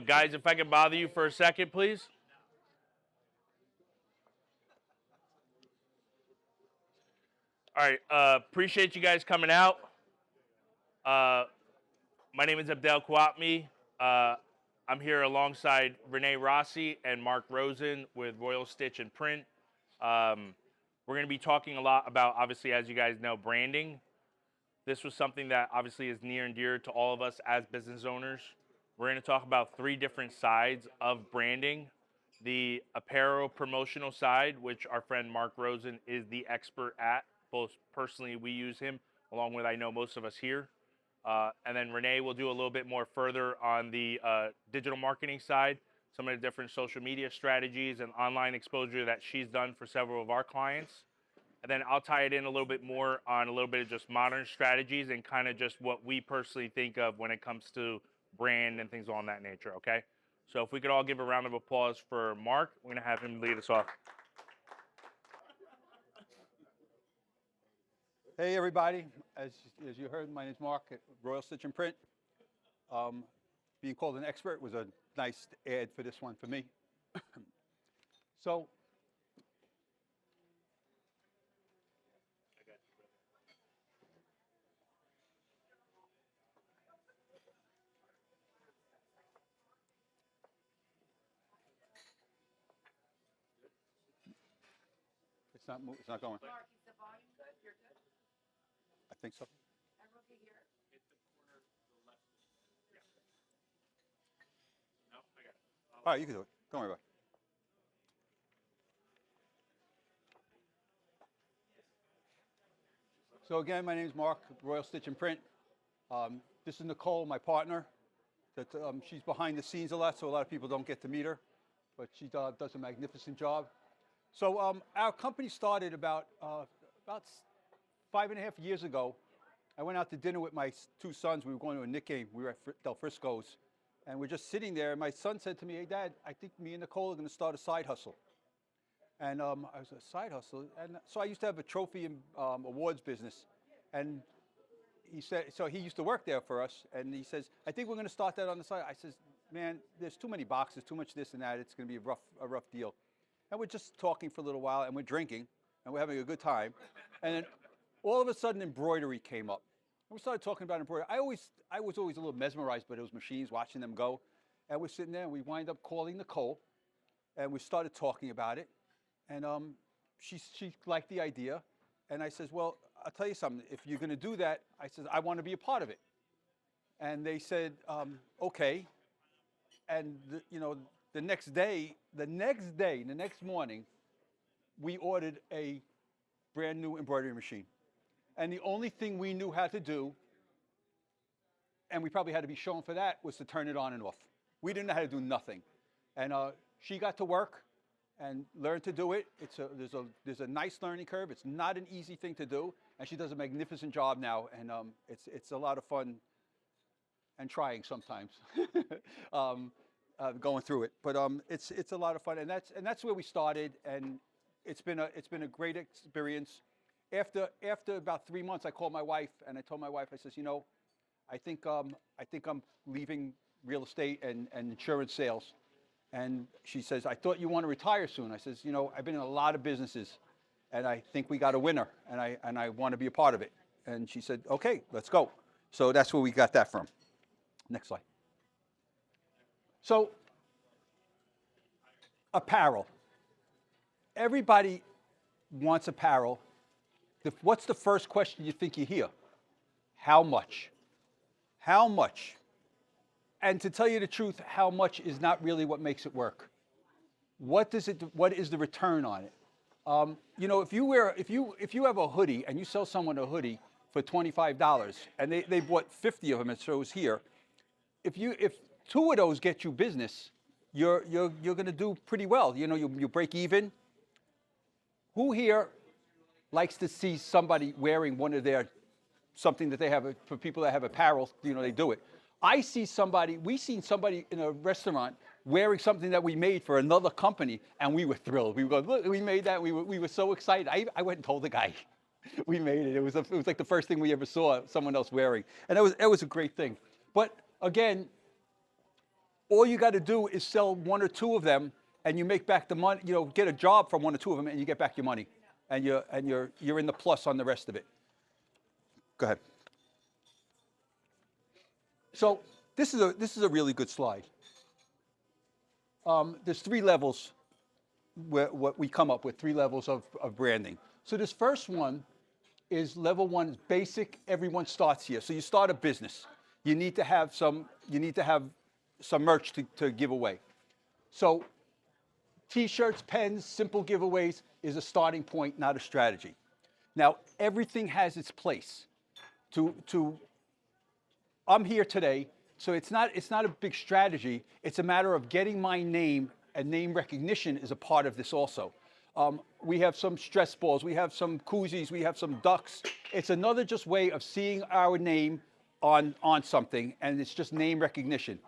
Guys, if I can bother you for a second, please. All right. Appreciate you guys coming out. My name is Abdel Khawatmi. I'm here alongside Renée Rossi and Mark Rosen with Royal Stitch and Print. We're going to be talking a lot about, obviously, as you guys know, branding. This was something that obviously is near and dear to all of us as business owners. We're going to talk about 3 different sides of branding. The apparel promotional side, which our friend Mark Rosen is the expert at. Both personally, we use him, along with I know most of us here. And then Renee will do a little bit more further on the digital marketing side, some of the different social media strategies and online exposure that she's done for several of our clients. And then I'll tie it in a little bit more on a little bit of just modern strategies and kind of just what we personally think of when it comes to brand and things along that nature, okay? So if we could all give a round of applause for Mark, we're going to have him lead us off. Hey, everybody. As you heard, my name is Mark at Royal Stitch and Print. Being called an expert was a nice ad for this one for me. So, it's not going. Mark, is the volume good? You're good? I think so. Everyone can hear? Hit the corner to the left. Yeah. No, I got it. All right, you can do it. Don't worry about it. So again, my name is Mark, Royal Stitch and Print. This is Nicole, my partner. She's behind the scenes a lot, so a lot of people don't get to meet her, but she does a magnificent job. So our company started about 5.5 years ago. I went out to dinner with my 2 sons. We were going to a Knick game. We were at Del Frisco's, and we're just sitting there. And my son said to me, "Hey, Dad, I think me and Nicole are going to start a side hustle." And I was a side hustle, and so I used to have a trophy and awards business, and he said, so he used to work there for us, and he says, "I think we're going to start that on the side." I says, "Man, there's too many boxes, too much this and that. It's going to be a rough deal." And we're just talking for a little while, and we're drinking, and we're having a good time, and then all of a sudden, embroidery came up. And we started talking about embroidery. I was always a little mesmerized by those machines, watching them go, and we're sitting there, and we wind up calling Nicole, and we started talking about it. And she liked the idea, and I says, "Well, I'll tell you something. If you're going to do that," I said, "I want to be a part of it." And they said, "Okay." And the next morning, we ordered a brand new embroidery machine, and the only thing we knew how to do, and we probably had to be shown for that, was to turn it on and off. We didn't know how to do nothing, and she got to work and learned to do it. There's a nice learning curve. It's not an easy thing to do, and she does a magnificent job now. And it's a lot of fun and trying sometimes going through it. But it's a lot of fun, and that's where we started. And it's been a great experience. After about 3 months, I called my wife and I told my wife, I says, I think I'm leaving real estate and insurance sales. And she says, "I thought you want to retire soon." I says, "I've been in a lot of businesses, and I think we got a winner, and I want to be a part of it." And she said, "Okay, let's go." So that's where we got that from. Next slide. So, apparel. Everybody wants apparel. What's the first question you think you hear? How much? How much? And to tell you the truth, how much is not really what makes it work. What is the return on it? If you have a hoodie and you sell someone a hoodie for $25 and they bought 50 of them, it shows here. If 2 of those get you business, you're going to do pretty well. You break even. Who here likes to see somebody wearing one of their something that they have for people that have apparel? They do it. We seen somebody in a restaurant wearing something that we made for another company, and we were thrilled. We were going, "Look, we made that." We were so excited. I went and told the guy we made it. It was like the first thing we ever saw someone else wearing, and it was a great thing. But again, all you got to do is sell one or two of them, and you make back the money. You know, get a job from one or two of them, and you get back your money, and you're in the plus on the rest of it. Go ahead. So this is a really good slide. There's 3 levels what we come up with, 3 levels of branding. So this first one is level 1 is basic. Everyone starts here. So you start a business. You need to have some merch to give away. So T-shirts, pens, simple giveaways is a starting point, not a strategy. Now everything has its place. I'm here today, so it's not a big strategy. It's a matter of getting my name, and name recognition is a part of this also. We have some stress balls, we have some koozies, we have some ducks. It's another just way of seeing our name on something, and it's just name recognition.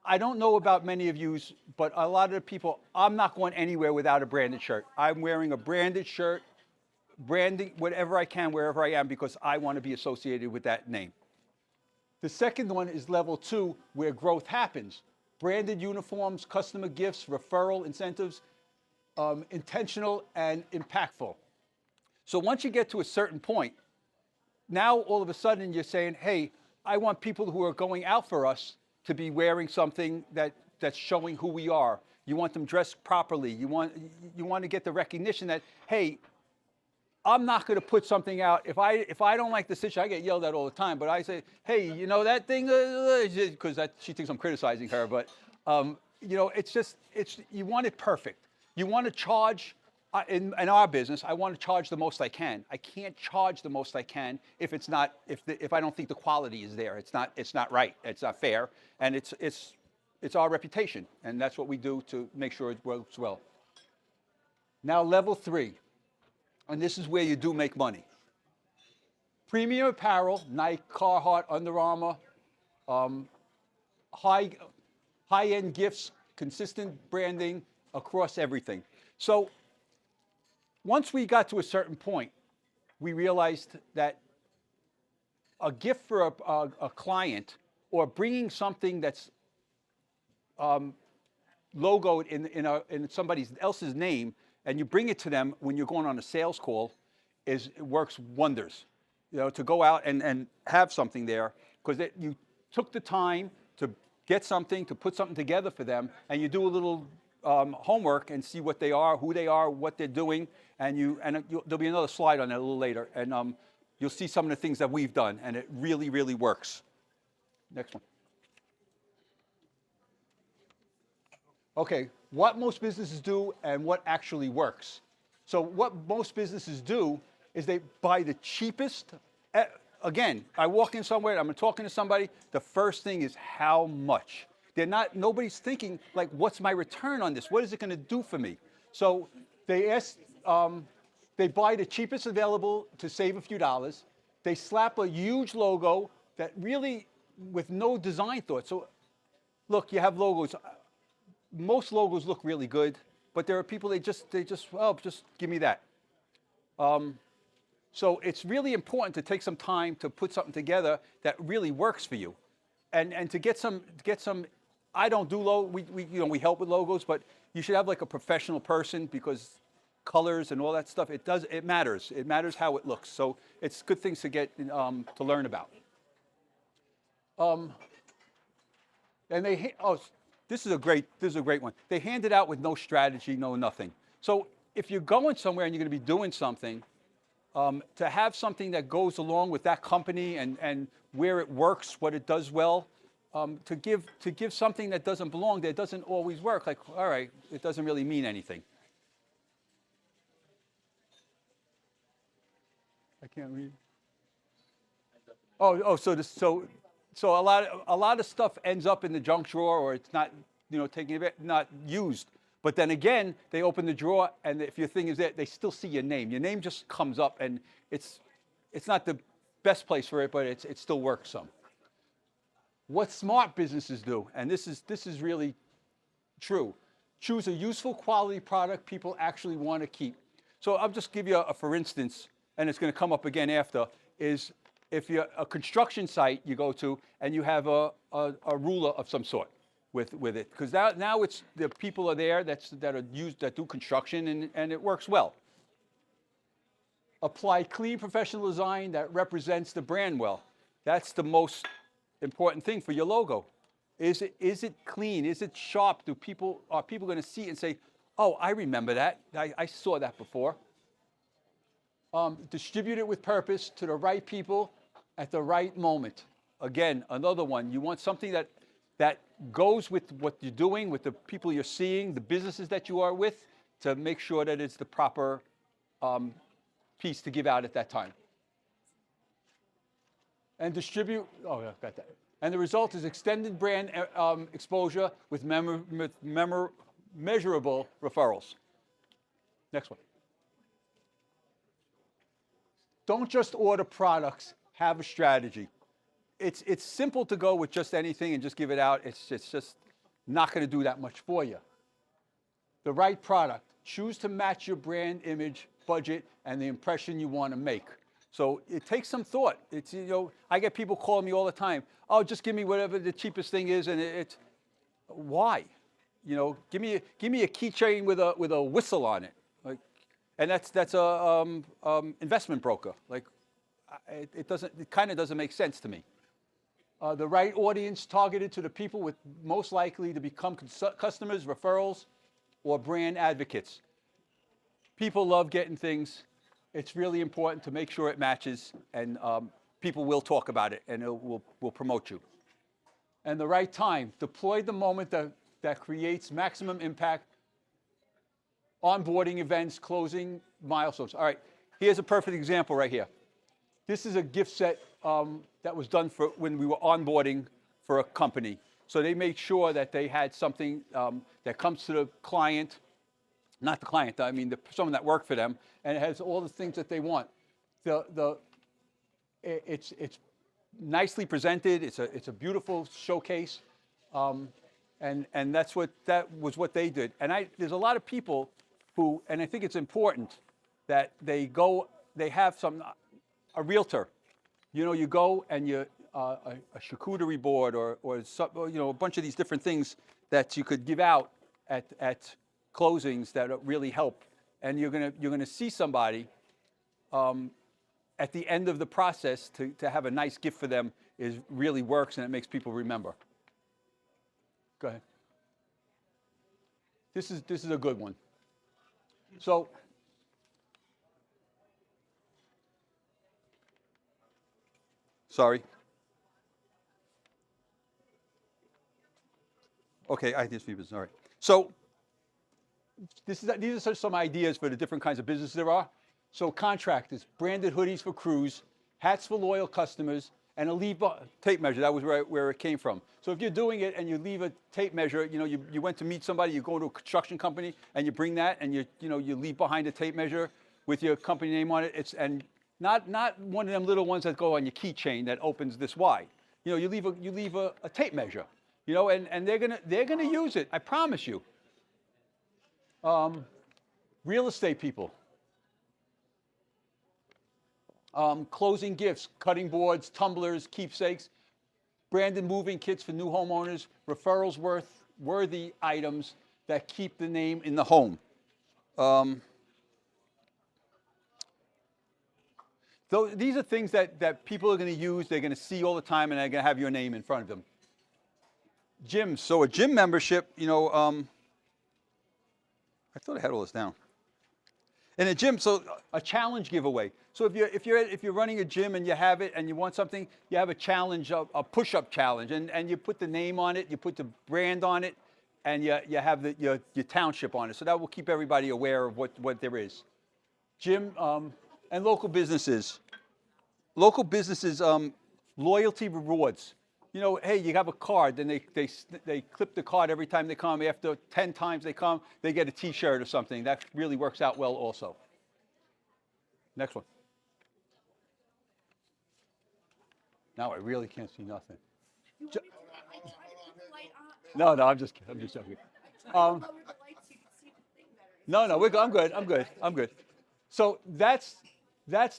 I don't know about many of you, but a lot of the people, I'm not going anywhere without a branded shirt. I'm wearing a branded shirt, branding whatever I can, wherever I am, because I want to be associated with that name. The second one is level 2, where growth happens. Branded uniforms, customer gifts, referral incentives, intentional and impactful. So once you get to a certain point, now all of a sudden you're saying, hey, I want people who are going out for us to be wearing something that's showing who we are. You want them dressed properly. You want to get the recognition that, hey, I'm not going to put something out. If I don't like the situation, I get yelled at all the time, but I say, hey, you know that thing, because she thinks I'm criticizing her, but you know, you want it perfect. You want to charge, in our business, I want to charge the most I can. I can't charge the most I can if I don't think the quality is there. It's not right. It's not fair, and it's our reputation, and that's what we do to make sure it works well. Now, level 3. And this is where you do make money. Premium apparel, Nike, Carhartt, Under Armour, high-end gifts, consistent branding across everything. So once we got to a certain point, we realized that a gift for a client, or bringing something that's logoed in somebody else's name, and you bring it to them when you're going on a sales call, it works wonders. You know, to go out and have something there, because you took the time to get something, to put something together for them, and you do a little homework and see what they are, who they are, what they're doing, and there'll be another slide on that a little later, and you'll see some of the things that we've done, and it really, really works. Next one. Okay, what most businesses do and what actually works. So what most businesses do is they buy the cheapest. Again, I walk in somewhere, I'm talking to somebody, the first thing is how much. Nobody's thinking, like, what's my return on this? What is it going to do for me? So they buy the cheapest available to save a few dollars. They slap a huge logo that really, with no design thought. So look, you have logos. Most logos look really good, but there are people, just give me that. So it's really important to take some time to put something together that really works for you, and to get some. I don't do we help with logos, but you should have like a professional person, because colors and all that stuff, it matters. It matters how it looks. So it's good things to get to learn about. This is a great one. They hand it out with no strategy, no nothing. So if you're going somewhere and you're going to be doing something, to have something that goes along with that company and where it works, what it does well, to give something that doesn't belong there doesn't always work. Like, all right, it doesn't really mean anything. I can't read. So a lot of stuff ends up in the junk drawer, or it's not, not used. But then again, they open the drawer, and if your thing is there, they still see your name. Your name just comes up, and it's not the best place for it, but it still works some. What smart businesses do, and this is really true, choose a useful quality product people actually want to keep. So I'll just give you for instance, and it's going to come up again after, is if you're a construction site you go to and you have a ruler of some sort with it, because now it's the people are there that do construction, and it works well. Apply clean professional design that represents the brand well. That's the most important thing for your logo. Is it clean? Is it sharp? Are people going to see it and say, oh, I remember that. I saw that before. Distribute it with purpose to the right people at the right moment. Again, another one. You want something that goes with what you're doing, with the people you're seeing, the businesses that you are with, to make sure that it's the proper piece to give out at that time. And distribute, oh yeah, got that. And the result is extended brand exposure with measurable referrals. Next one. Don't just order products, have a strategy. It's simple to go with just anything and just give it out. It's just not going to do that much for you. The right product. Choose to match your brand image, budget, and the impression you want to make. So it takes some thought. It's, I get people calling me all the time. Oh, just give me whatever the cheapest thing is, and it's why? Give me a keychain with a whistle on it, and that's a investment broker. It kind of doesn't make sense to me. The right audience targeted to the people with most likely to become customers, referrals, or brand advocates. People love getting things. It's really important to make sure it matches, and people will talk about it, and will promote you. And the right time. Deploy the moment that creates maximum impact. Onboarding events, closing milestones. All right, here's a perfect example right here. This is a gift set that was done for when we were onboarding for a company. So they made sure that they had something that comes to the client, not the client, I mean someone that worked for them, and it has all the things that they want. It's nicely presented. It's a beautiful showcase, and that was what they did. And there's a lot of people who, and I think it's important that they have a realtor. You go and a charcuterie board or a bunch of these different things that you could give out at closings that really help. And you're gonna see somebody at the end of the process to have a nice gift for them really works, and it makes people remember. Go ahead. This is a good one. So sorry. Okay, I just business. All right. So these are some ideas for the different kinds of businesses there are. So contractors, branded hoodies for crews, hats for loyal customers, and a tape measure. That was where it came from. So if you're doing it and you leave a tape measure, you went to meet somebody, you go to a construction company and you bring that, and you leave behind a tape measure with your company name on it. And not one of them little ones that go on your keychain that opens this wide. You leave a tape measure. And they're gonna use it. I promise you. Real estate people. Closing gifts, cutting boards, tumblers, keepsakes, branded moving kits for new homeowners, referrals worthy items that keep the name in the home. So these are things that people are going to use, they're going to see all the time, and they're going to have your name in front of them. Gyms. So a gym membership, I thought I had all this down. In a gym, so a challenge giveaway. So if you're running a gym and you have it and you want something, you have a challenge, a push-up challenge, and you put the name on it, you put the brand on it, and you have your township on it. So that will keep everybody aware of what there is. Gym and local businesses. Local businesses, loyalty rewards. Hey, you have a card, then they clip the card every time they come. After 10 times they come, they get a T-shirt or something. That really works out well also. Next one. Now I really can't see nothing. No, I'm just joking. No, I'm good. So that's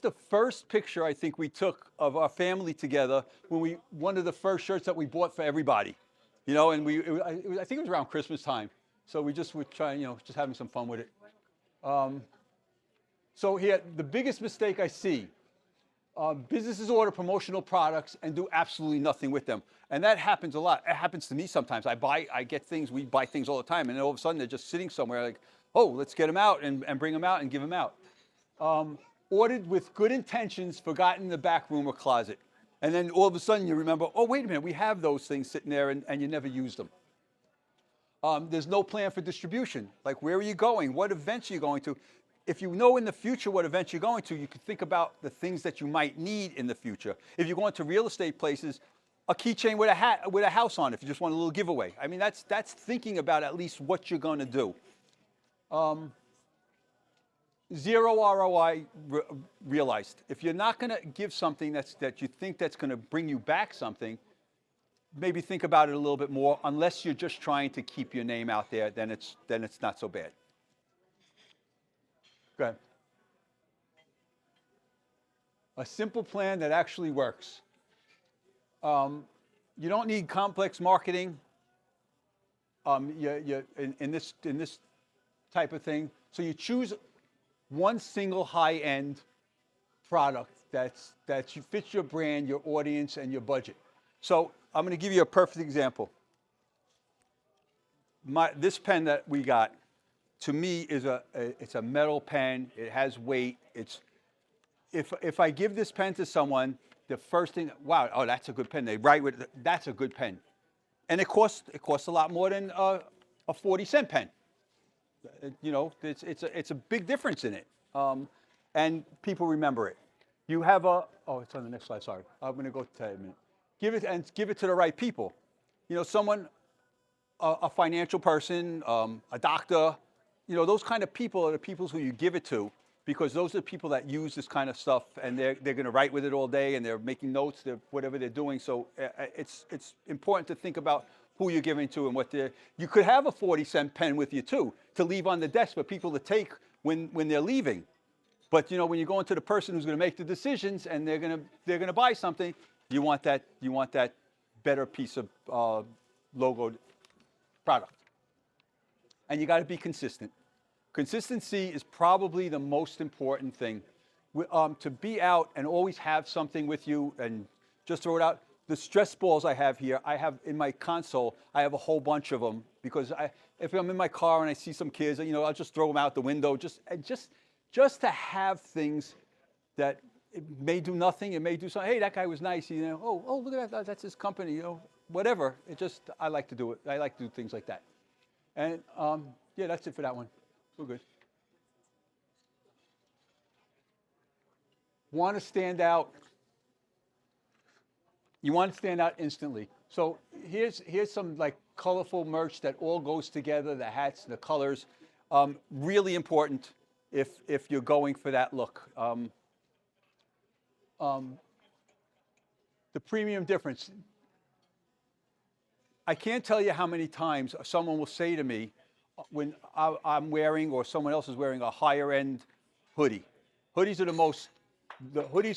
the first picture I think we took of our family together when one of the first shirts that we bought for everybody. You know, and I think it was around Christmas time. So we just were trying, just having some fun with it. So here, the biggest mistake I see, businesses order promotional products and do absolutely nothing with them. And that happens a lot. It happens to me sometimes. I get things, we buy things all the time, and then all of a sudden they're just sitting somewhere like, oh, let's get them out and bring them out and give them out. Ordered with good intentions, forgotten in the back room or closet. And then all of a sudden you remember, oh, wait a minute, we have those things sitting there and you never use them. There's no plan for distribution. Like, where are you going? What events are you going to? If you know in the future what events you're going to, you can think about the things that you might need in the future. If you're going to real estate places, a keychain with a house on it, if you just want a little giveaway. I mean, that's thinking about at least what you're going to do. Zero ROI realized. If you're not going to give something that you think that's going to bring you back something, maybe think about it a little bit more. Unless you're just trying to keep your name out there, then it's not so bad. Go ahead. A simple plan that actually works. You don't need complex marketing. In this type of thing. So you choose one single high-end product that fits your brand, your audience, and your budget. So I'm going to give you a perfect example. This pen that we got, to me, it's a metal pen. It has weight. If I give this pen to someone, the first thing, wow, oh, that's a good pen. They write with it, that's a good pen, and it costs a lot more than a 40-cent pen. It's a big difference in it, and people remember it. You have it's on the next slide. Sorry, I'm going to go to a minute. Give it to the right people. Someone, a financial person, a doctor. Those kind of people are the people who you give it to, because those are the people that use this kind of stuff, and they're going to write with it all day, and they're making notes, whatever they're doing. So it's important to think about who you're giving to and what they're. You could have a 40-cent pen with you too, to leave on the desk for people to take when they're leaving. But when you're going to the person who's going to make the decisions and they're going to buy something, you want that better piece of logoed product. And you got to be consistent. Consistency is probably the most important thing. To be out and always have something with you and just throw it out. The stress balls I have here, I have in my console, I have a whole bunch of them, because if I'm in my car and I see some kids, I'll just throw them out the window, just to have things that it may do nothing, it may do something. Hey, that guy was nice, oh, look at that, that's his company, whatever. I like to do it. I like to do things like that. And yeah, that's it for that one. We're good. Want to stand out. You want to stand out instantly. So here's some like colorful merch that all goes together, the hats, the colors. Really important if you're going for that look. The premium difference. I can't tell you how many times someone will say to me when I'm wearing or someone else is wearing a higher end hoodie. Hoodies are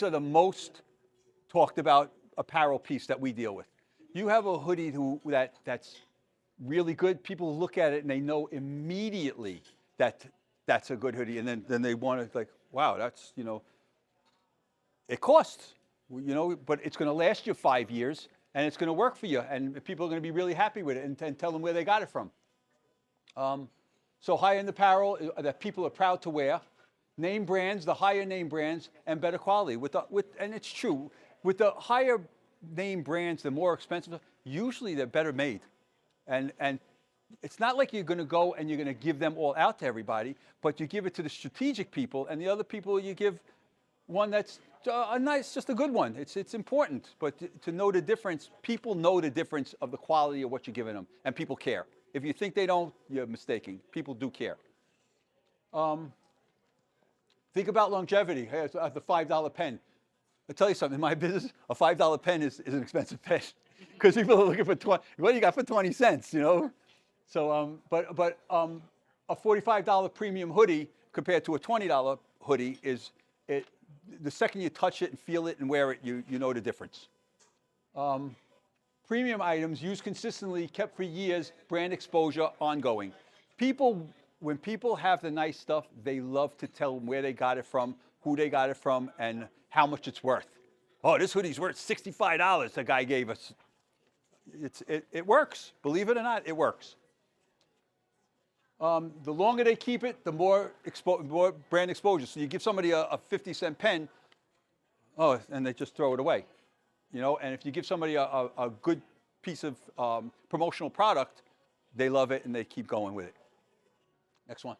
the most talked about apparel piece that we deal with. You have a hoodie that's really good. People look at it and they know immediately that that's a good hoodie, and then they want to like, wow, that's it costs, but it's going to last you 5 years and it's going to work for you, and people are going to be really happy with it and tell them where they got it from. So high-end apparel that people are proud to wear, name brands, the higher name brands, and better quality. And it's true, with the higher name brands, the more expensive, usually they're better made. And it's not like you're going to go and you're going to give them all out to everybody, but you give it to the strategic people, and the other people you give one that's just a good one. It's important, but to know the difference, people know the difference of the quality of what you're giving them, and people care. If you think they don't, you're mistaken. People do care. Think about longevity. Hey, it's the $5 pen. I'll tell you something. In my business, a $5 pen is an expensive pen, because people are looking for 20. What do you got for 20 cents? So, but a $45 premium hoodie compared to a $20 hoodie is it. The second you touch it and feel it and wear it, you know the difference. premium items used consistently, kept for years, brand exposure ongoing. People, when people have the nice stuff, they love to tell them where they got it from, who they got it from, and how much it's worth. Oh, this hoodie's worth $65, the guy gave us. It works. Believe it or not, it works. The longer they keep it, the more brand exposure. So you give somebody a 50-cent pen, oh, and they just throw it away. You know, and if you give somebody a good piece of promotional product, they love it and they keep going with it. Next one.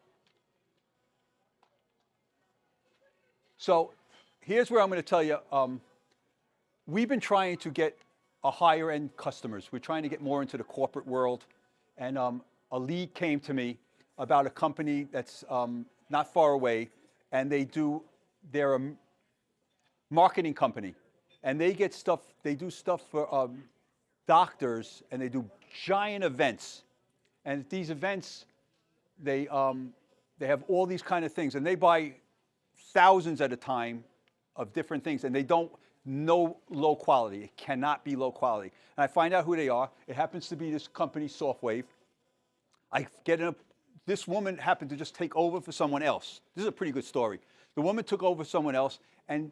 So here's where I'm going to tell you, we've been trying to get a higher end customers. We're trying to get more into the corporate world. And a lead came to me about a company that's not far away, and they're a marketing company. And they get stuff, they do stuff for doctors, and they do giant events. And at these events, they have all these kind of things, and they buy thousands at a time of different things, and they don't know low quality. It cannot be low quality. And I find out who they are. It happens to be this company, Softwave. I get in this woman happened to just take over for someone else. This is a pretty good story. The woman took over for someone else, and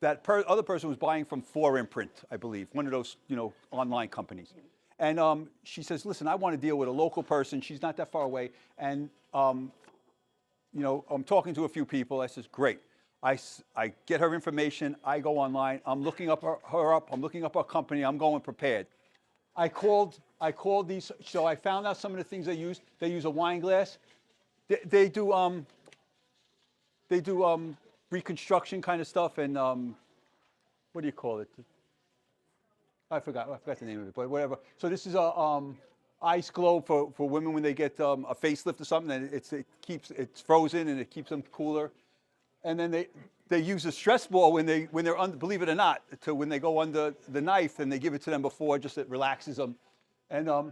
other person was buying from 4Imprint, I believe, one of those, you know, online companies. And she says, listen, I want to deal with a local person. She's not that far away. And, you know, I'm talking to a few people. I says, great. I get her information. I go online. I'm looking up her up. I'm looking up our company. I'm going prepared. I called these. So I found out some of the things they use. They use a wine glass. They do reconstruction kind of stuff. And what do you call it? I forgot the name of it, but whatever. So this is a ice globe for women when they get a facelift or something, and it's frozen and it keeps them cooler. And then they use a stress ball when they're under, believe it or not, when they go under the knife, and they give it to them before, just it relaxes them. And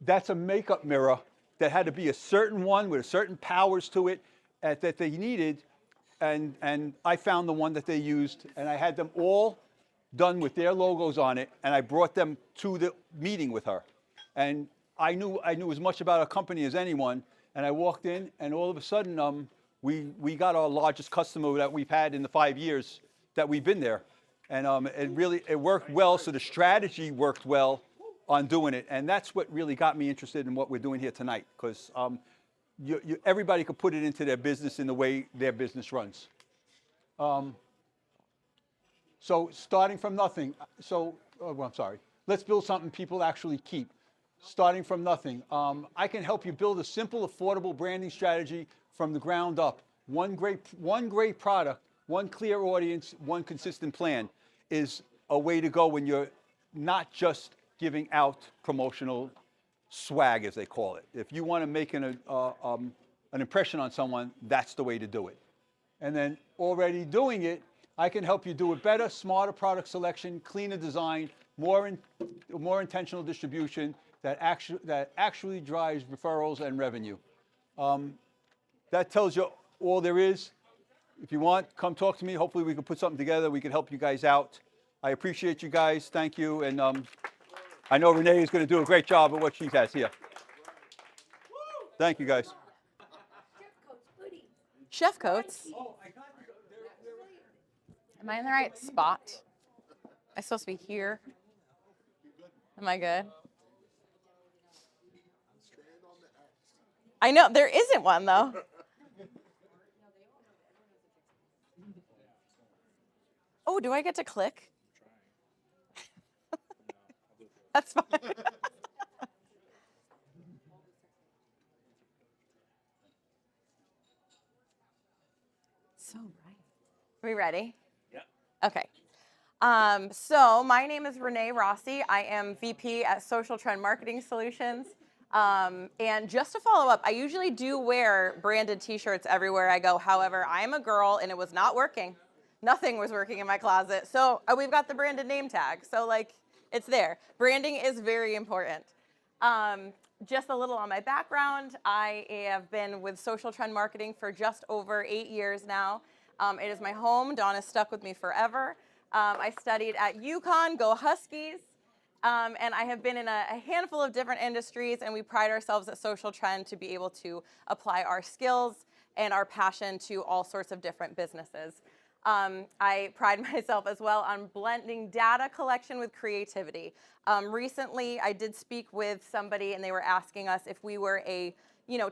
that's a makeup mirror that had to be a certain one with a certain powers to it that they needed, and I found the one that they used, and I had them all done with their logos on it, and I brought them to the meeting with her. And I knew as much about a company as anyone, and I walked in, and all of a sudden, we got our largest customer that we've had in the 5 years that we've been there. And it worked well, so the strategy worked well on doing it, and that's what really got me interested in what we're doing here tonight, because everybody could put it into their business in the way their business runs. So starting from nothing, I'm sorry. Let's build something people actually keep. Starting from nothing. I can help you build a simple, affordable branding strategy from the ground up. One great product, one clear audience, one consistent plan is a way to go when you're not just giving out promotional swag, as they call it. If you want to make an impression on someone, that's the way to do it. And then already doing it, I can help you do it better, smarter product selection, cleaner design, more intentional distribution that actually drives referrals and revenue. That tells you all there is. If you want, come talk to me. Hopefully we can put something together. We can help you guys out. I appreciate you guys. Thank you. And I know Renee is going to do a great job at what she has here. Thank you, guys. Chef coats. Am I in the right spot? Am I supposed to be here? Am I good? I know, there isn't one though. Oh, do I get to click? That's fine. So right. Are we ready? Yeah. Okay. So my name is Renée Rossi. I am VP at SocialTrend Marketing Solutions. And just to follow up, I usually do wear branded t-shirts everywhere I go. However, I'm a girl and it was not working. Nothing was working in my closet. So we've got the branded name tag. So like it's there. Branding is very important. Just a little on my background. I have been with SocialTrend Marketing for just over 8 years now. It is my home. Dawn is stuck with me forever. I studied at UConn, go Huskies. And I have been in a handful of different industries, and we pride ourselves at SocialTrend to be able to apply our skills and our passion to all sorts of different businesses. I pride myself as well on blending data collection with creativity. Recently, I did speak with somebody, and they were asking us if we were a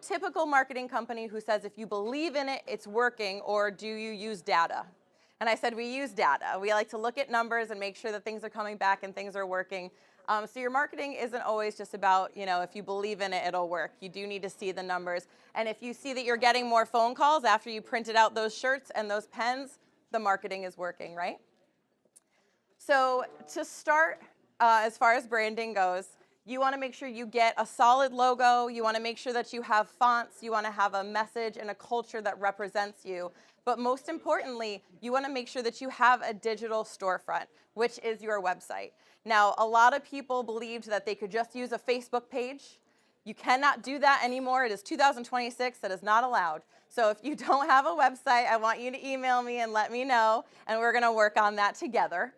typical marketing company who says if you believe in it, it's working, or do you use data? And I said we use data. We like to look at numbers and make sure that things are coming back and things are working. So your marketing isn't always just about, if you believe in it, it'll work. You do need to see the numbers. And if you see that you're getting more phone calls after you printed out those shirts and those pens, the marketing is working, right? So to start, as far as branding goes, you want to make sure you get a solid logo. You want to make sure that you have fonts. You want to have a message and a culture that represents you. But most importantly, you want to make sure that you have a digital storefront, which is your website. Now, a lot of people believed that they could just use a Facebook page. You cannot do that anymore. It is 2026. That is not allowed. So if you don't have a website, I want you to email me and let me know, and we're going to work on that together.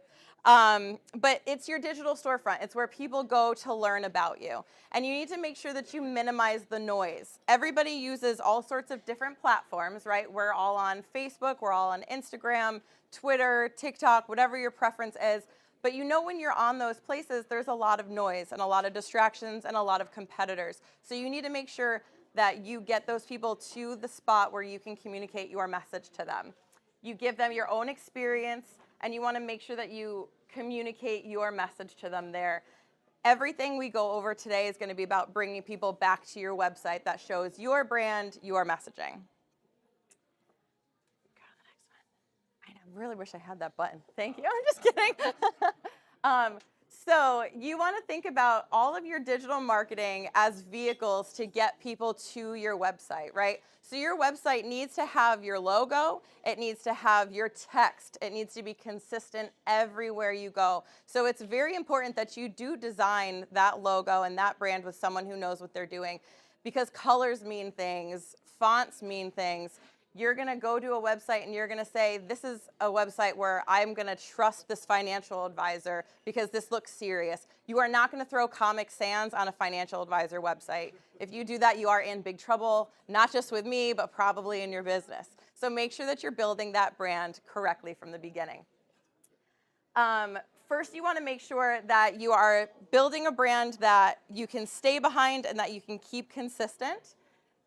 But it's your digital storefront. It's where people go to learn about you. And you need to make sure that you minimize the noise. Everybody uses all sorts of different platforms, right? We're all on Facebook, we're all on Instagram, Twitter, TikTok, whatever your preference is. But when you're on those places, there's a lot of noise and a lot of distractions and a lot of competitors. So you need to make sure that you get those people to the spot where you can communicate your message to them. You give them your own experience, and you want to make sure that you communicate your message to them there. Everything we go over today is going to be about bringing people back to your website that shows your brand, your messaging. Go to the next one. I really wish I had that button. Thank you. I'm just kidding. So you want to think about all of your digital marketing as vehicles to get people to your website, right? So your website needs to have your logo, it needs to have your text, it needs to be consistent everywhere you go. So it's very important that you do design that logo and that brand with someone who knows what they're doing, because colors mean things, fonts mean things. You're going to go to a website and you're going to say, this is a website where I'm going to trust this financial advisor because this looks serious. You are not going to throw Comic Sans on a financial advisor website. If you do that, you are in big trouble, not just with me, but probably in your business. So make sure that you're building that brand correctly from the beginning. First, you want to make sure that you are building a brand that you can stay behind and that you can keep consistent.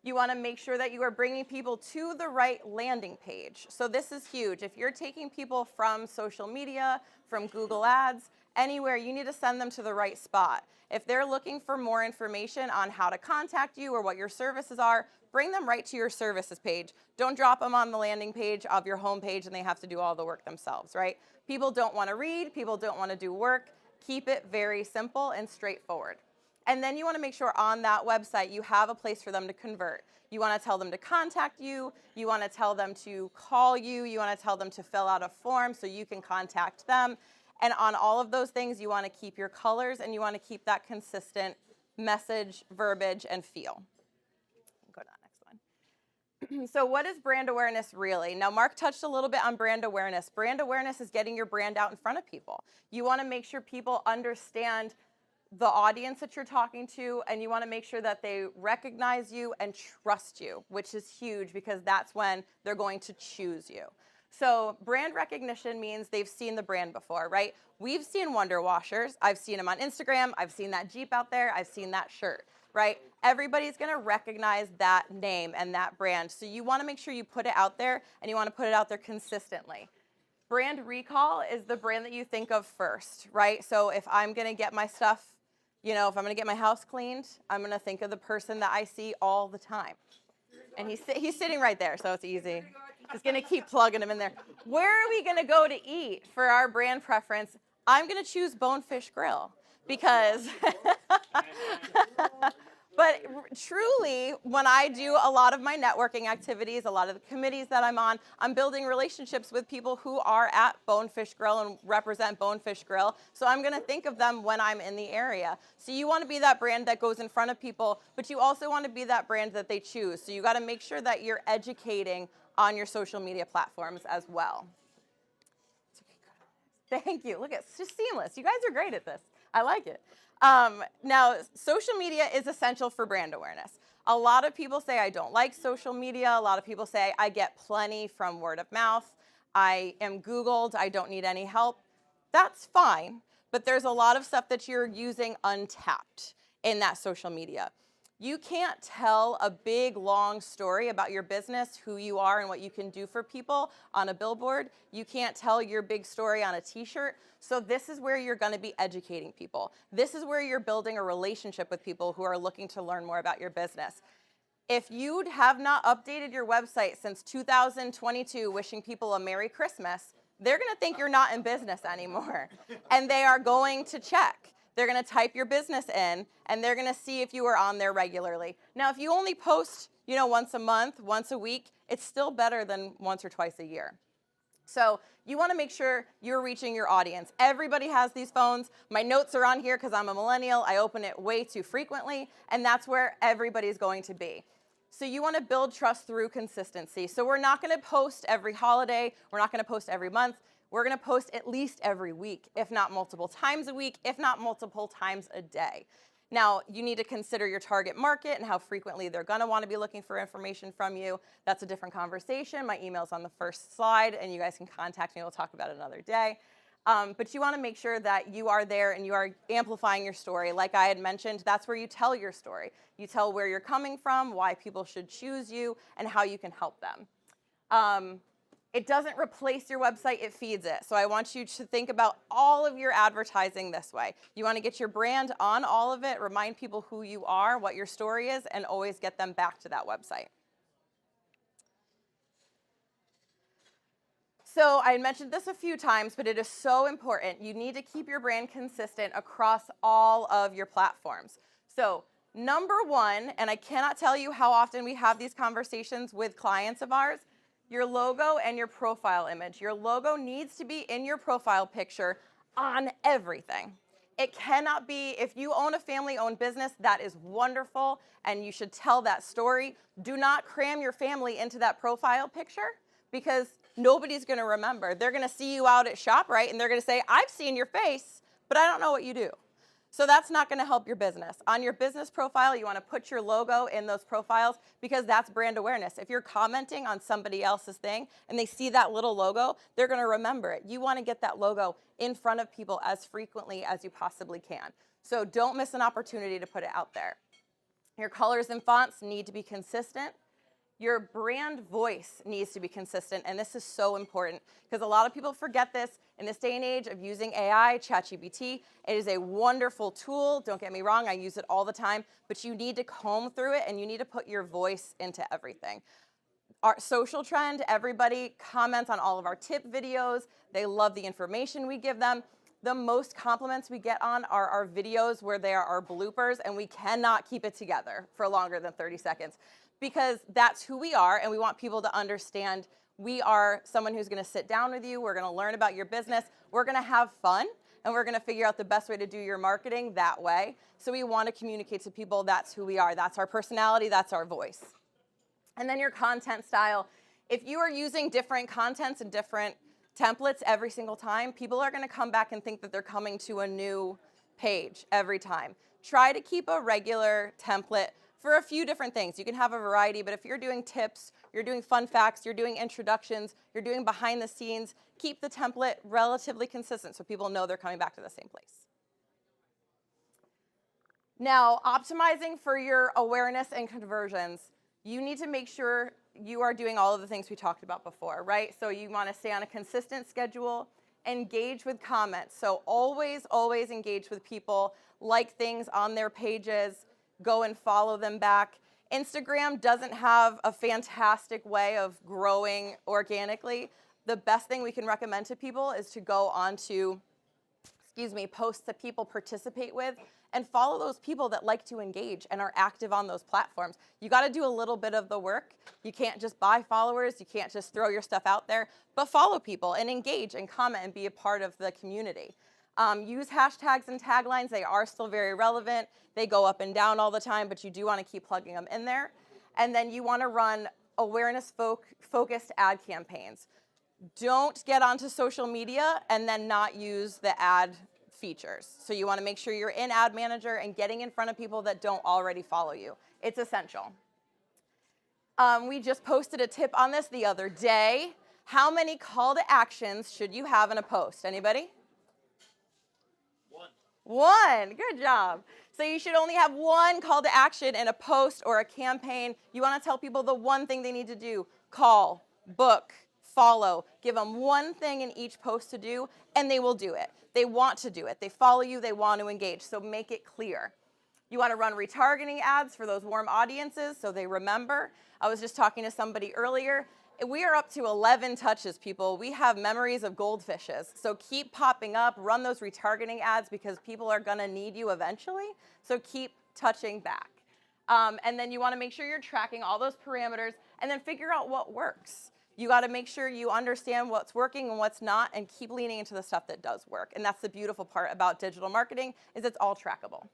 You want to make sure that you are bringing people to the right landing page. So this is huge. If you're taking people from social media, from Google Ads, anywhere, you need to send them to the right spot. If they're looking for more information on how to contact you or what your services are, bring them right to your services page. Don't drop them on the landing page of your home page and they have to do all the work themselves, right? People don't want to read. People don't want to do work. Keep it very simple and straightforward. And then you want to make sure on that website you have a place for them to convert. You want to tell them to contact you. You want to tell them to call you. You want to tell them to fill out a form so you can contact them. And on all of those things, you want to keep your colors and you want to keep that consistent message, verbiage, and feel. Go to that next one. So what is brand awareness really? Now, Mark touched a little bit on brand awareness. Brand awareness is getting your brand out in front of people. You want to make sure people understand the audience that you're talking to, and you want to make sure that they recognize you and trust you, which is huge because that's when they're going to choose you. So brand recognition means they've seen the brand before, right? We've seen Wonder Washers. I've seen them on Instagram. I've seen that Jeep out there. I've seen that shirt, right? Everybody's going to recognize that name and that brand. So you want to make sure you put it out there, and you want to put it out there consistently. Brand recall is the brand that you think of first, right? So if I'm going to get my stuff, if I'm going to get my house cleaned, I'm going to think of the person that I see all the time. And he's sitting right there, so it's easy. Just going to keep plugging him in there. Where are we going to go to eat for our brand preference? I'm going to choose Bonefish Grill because but truly, when I do a lot of my networking activities, a lot of the committees that I'm on, I'm building relationships with people who are at Bonefish Grill and represent Bonefish Grill. So I'm going to think of them when I'm in the area. So you want to be that brand that goes in front of people, but you also want to be that brand that they choose. So you got to make sure that you're educating on your social media platforms as well. Thank you. Look, it's just seamless. You guys are great at this. I like it. Now, social media is essential for brand awareness. A lot of people say I don't like social media. A lot of people say I get plenty from word of mouth. I am Googled. I don't need any help. That's fine, but there's a lot of stuff that you're using untapped in that social media. You can't tell a big, long story about your business, who you are, and what you can do for people on a billboard. You can't tell your big story on a t-shirt. So this is where you're going to be educating people. This is where you're building a relationship with people who are looking to learn more about your business. If you have not updated your website since 2022, wishing people a Merry Christmas, they're going to think you're not in business anymore. And they are going to check. They're going to type your business in, and they're going to see if you are on there regularly. Now, if you only post, once a month, once a week, it's still better than once or twice a year. So you want to make sure you're reaching your audience. Everybody has these phones. My notes are on here because I'm a millennial. I open it way too frequently, and that's where everybody's going to be. So you want to build trust through consistency. So we're not going to post every holiday. We're not going to post every month. We're going to post at least every week, if not multiple times a week, if not multiple times a day. Now, you need to consider your target market and how frequently they're going to want to be looking for information from you. That's a different conversation. My email's on the first slide, and you guys can contact me. We'll talk about it another day. But you want to make sure that you are there and you are amplifying your story. Like I had mentioned, that's where you tell your story. You tell where you're coming from, why people should choose you, and how you can help them. It doesn't replace your website, it feeds it. So I want you to think about all of your advertising this way. You want to get your brand on all of it, remind people who you are, what your story is, and always get them back to that website. So I mentioned this a few times, but it is so important. You need to keep your brand consistent across all of your platforms. So number one, and I cannot tell you how often we have these conversations with clients of ours, your logo and your profile image. Your logo needs to be in your profile picture on everything. It cannot be, if you own a family-owned business, that is wonderful, and you should tell that story. Do not cram your family into that profile picture, because nobody's going to remember. They're going to see you out at ShopRite, and they're going to say, I've seen your face, but I don't know what you do. So that's not going to help your business. On your business profile, you want to put your logo in those profiles because that's brand awareness. If you're commenting on somebody else's thing and they see that little logo, they're going to remember it. You want to get that logo in front of people as frequently as you possibly can. So don't miss an opportunity to put it out there. Your colors and fonts need to be consistent. Your brand voice needs to be consistent, and this is so important because a lot of people forget this in this day and age of using AI, ChatGPT. It is a wonderful tool. Don't get me wrong, I use it all the time, but you need to comb through it and you need to put your voice into everything. Our SocialTrend, everybody comments on all of our tip videos. They love the information we give them. The most compliments we get on are our videos where there are bloopers, and we cannot keep it together for longer than 30 seconds. Because that's who we are, and we want people to understand we are someone who's going to sit down with you, we're going to learn about your business, we're going to have fun, and we're going to figure out the best way to do your marketing that way. So we want to communicate to people that's who we are, that's our personality, that's our voice. And then your content style. If you are using different contents and different templates every single time, people are going to come back and think that they're coming to a new page every time. Try to keep a regular template for a few different things. You can have a variety, but if you're doing tips, you're doing fun facts, you're doing introductions, you're doing behind the scenes, keep the template relatively consistent so people know they're coming back to the same place. Now, optimizing for your awareness and conversions, you need to make sure you are doing all of the things we talked about before, right? So you want to stay on a consistent schedule, engage with comments. So always, always engage with people, like things on their pages, go and follow them back. Instagram doesn't have a fantastic way of growing organically. The best thing we can recommend to people is to go onto, posts that people participate with and follow those people that like to engage and are active on those platforms. You got to do a little bit of the work. You can't just buy followers. You can't just throw your stuff out there, but follow people and engage and comment and be a part of the community. Use hashtags and taglines. They are still very relevant. They go up and down all the time, but you do want to keep plugging them in there. And then you want to run awareness-focused ad campaigns. Don't get onto social media and then not use the ad features. So you want to make sure you're in Ad Manager and getting in front of people that don't already follow you. It's essential. We just posted a tip on this the other day. How many call to actions should you have in a post? Anybody? One. Good job. So you should only have one call to action in a post or a campaign. You want to tell people the one thing they need to do. Call, book, follow. Give them one thing in each post to do, and they will do it. They want to do it. They follow you. They want to engage. So make it clear. You want to run retargeting ads for those warm audiences so they remember. I was just talking to somebody earlier. We are up to 11 touches, people. We have memories of goldfishes. So keep popping up, run those retargeting ads because people are going to need you eventually. So keep touching back. And then you want to make sure you're tracking all those parameters and then figure out what works. You got to make sure you understand what's working and what's not and keep leaning into the stuff that does work. And that's the beautiful part about digital marketing is it's all trackable.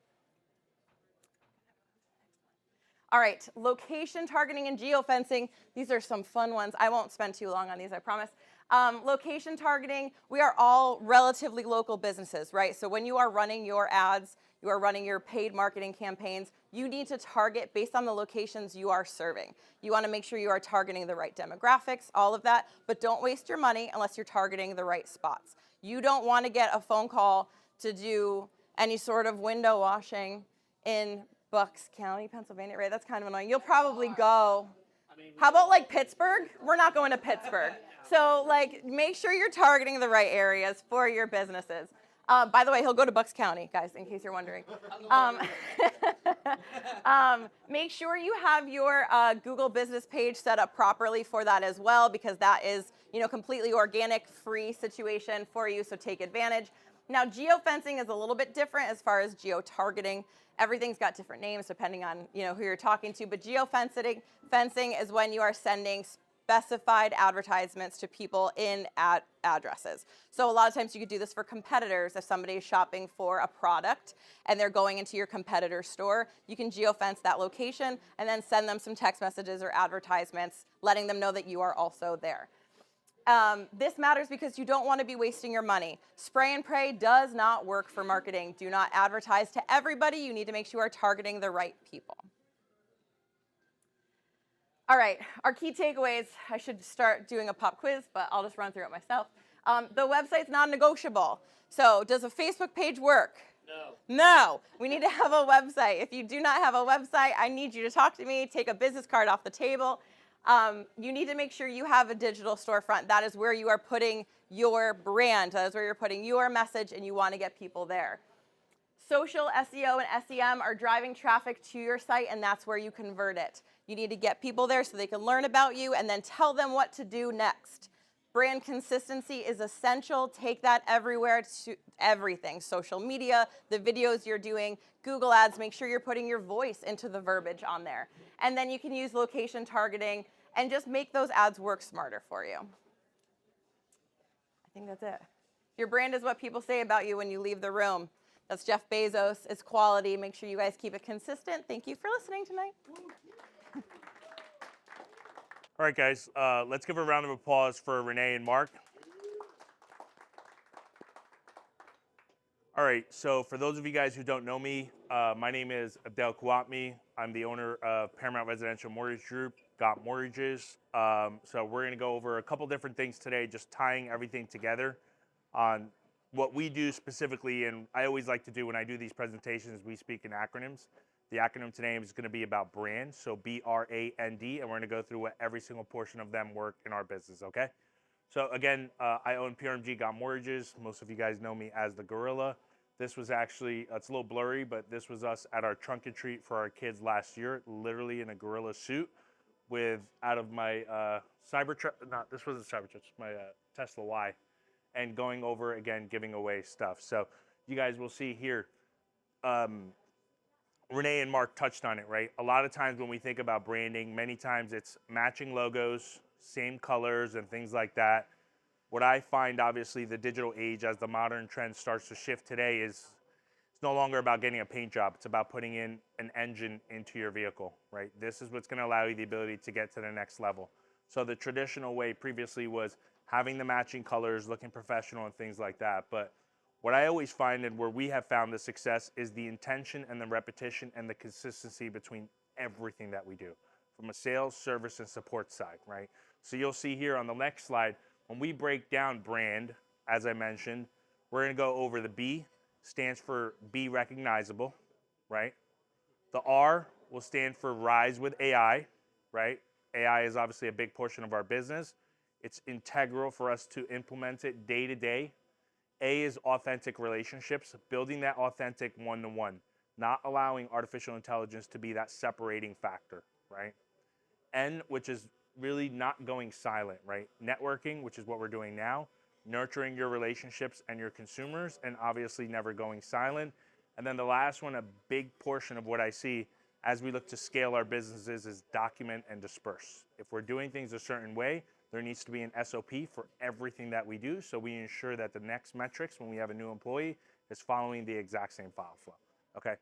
All right, location targeting and geofencing. These are some fun ones. I won't spend too long on these, I promise. Location targeting, we are all relatively local businesses, right? So when you are running your ads, you are running your paid marketing campaigns, you need to target based on the locations you are serving. You want to make sure you are targeting the right demographics, all of that, but don't waste your money unless you're targeting the right spots. You don't want to get a phone call to do any sort of window washing in Bucks County, Pennsylvania, right? That's kind of annoying. You'll probably go. How about like Pittsburgh? We're not going to Pittsburgh. So like make sure you're targeting the right areas for your businesses. By the way, he'll go to Bucks County, guys, in case you're wondering. Make sure you have your Google business page set up properly for that as well because that is, completely organic, free situation for you, so take advantage. Now, geofencing is a little bit different as far as geo-targeting. Everything's got different names depending on who you're talking to, but geofencing is when you are sending specified advertisements to people in addresses. So a lot of times you could do this for competitors. If somebody is shopping for a product and they're going into your competitor's store, you can geofence that location and then send them some text messages or advertisements letting them know that you are also there. This matters because you don't want to be wasting your money. Spray and pray does not work for marketing. Do not advertise to everybody. You need to make sure you are targeting the right people. All right, our key takeaways. I should start doing a pop quiz, but I'll just run through it myself. The website's non-negotiable. So does a Facebook page work? No. We need to have a website. If you do not have a website, I need you to talk to me, take a business card off the table. You need to make sure you have a digital storefront. That is where you are putting your brand. That is where you're putting your message, and you want to get people there. Social SEO and SEM are driving traffic to your site, and that's where you convert it. You need to get people there so they can learn about you and then tell them what to do next. Brand consistency is essential. Take that everywhere to everything. Social media, the videos you're doing, Google Ads, make sure you're putting your voice into the verbiage on there. And then you can use location targeting and just make those ads work smarter for you. I think that's it. Your brand is what people say about you when you leave the room. That's Jeff Bezos. It's quality. Make sure you guys keep it consistent. Thank you for listening tonight. All right, guys, let's give a round of applause for Renee and Mark. All right, so for those of you guys who don't know me, my name is Abdel Khawatmi. I'm the owner of Paramount Residential Mortgage Group, Got Mortgages. So we're going to go over a couple different things today, just tying everything together on what we do specifically. And I always like to do when I do these presentations, we speak in acronyms. The acronym today is going to be about brand, so B-R-A-N-D, and we're going to go through what every single portion of them work in our business, okay? So again, I own PRMG Got Mortgages. Most of you guys know me as the Gorilla. This was actually, it's a little blurry, but this was us at our trunk and treat for our kids last year, literally in a gorilla suit with, out of my Cybertruck, this wasn't Cybertruck, my Tesla Y, and going over, again, giving away stuff. So you guys will see here, Renee and Mark touched on it, right? A lot of times when we think about branding, many times it's matching logos, same colors, and things like that. What I find, obviously, the digital age as the modern trend starts to shift today is it's no longer about getting a paint job. It's about putting in an engine into your vehicle, right? This is what's going to allow you the ability to get to the next level. So the traditional way previously was having the matching colors, looking professional and things like that. But What I always find and where we have found the success is the intention and the repetition and the consistency between everything that we do from a sales, service, and support side, right? So you'll see here on the next slide, when we break down brand, as I mentioned, we're going to go over the B, stands for be recognizable, right? The R will stand for rise with AI, right? AI is obviously a big portion of our business. It's integral for us to implement it day to day. A is authentic relationships, building that authentic one-to-one, not allowing artificial intelligence to be that separating factor, right? N, which is really not going silent, right? Networking, which is what we're doing now, nurturing your relationships and your consumers, and obviously never going silent. And then the last one, a big portion of what I see as we look to scale our businesses is document and disperse. If we're doing things a certain way, there needs to be an SOP for everything that we do, so we ensure that the next metrics when we have a new employee is following the exact same file flow, okay?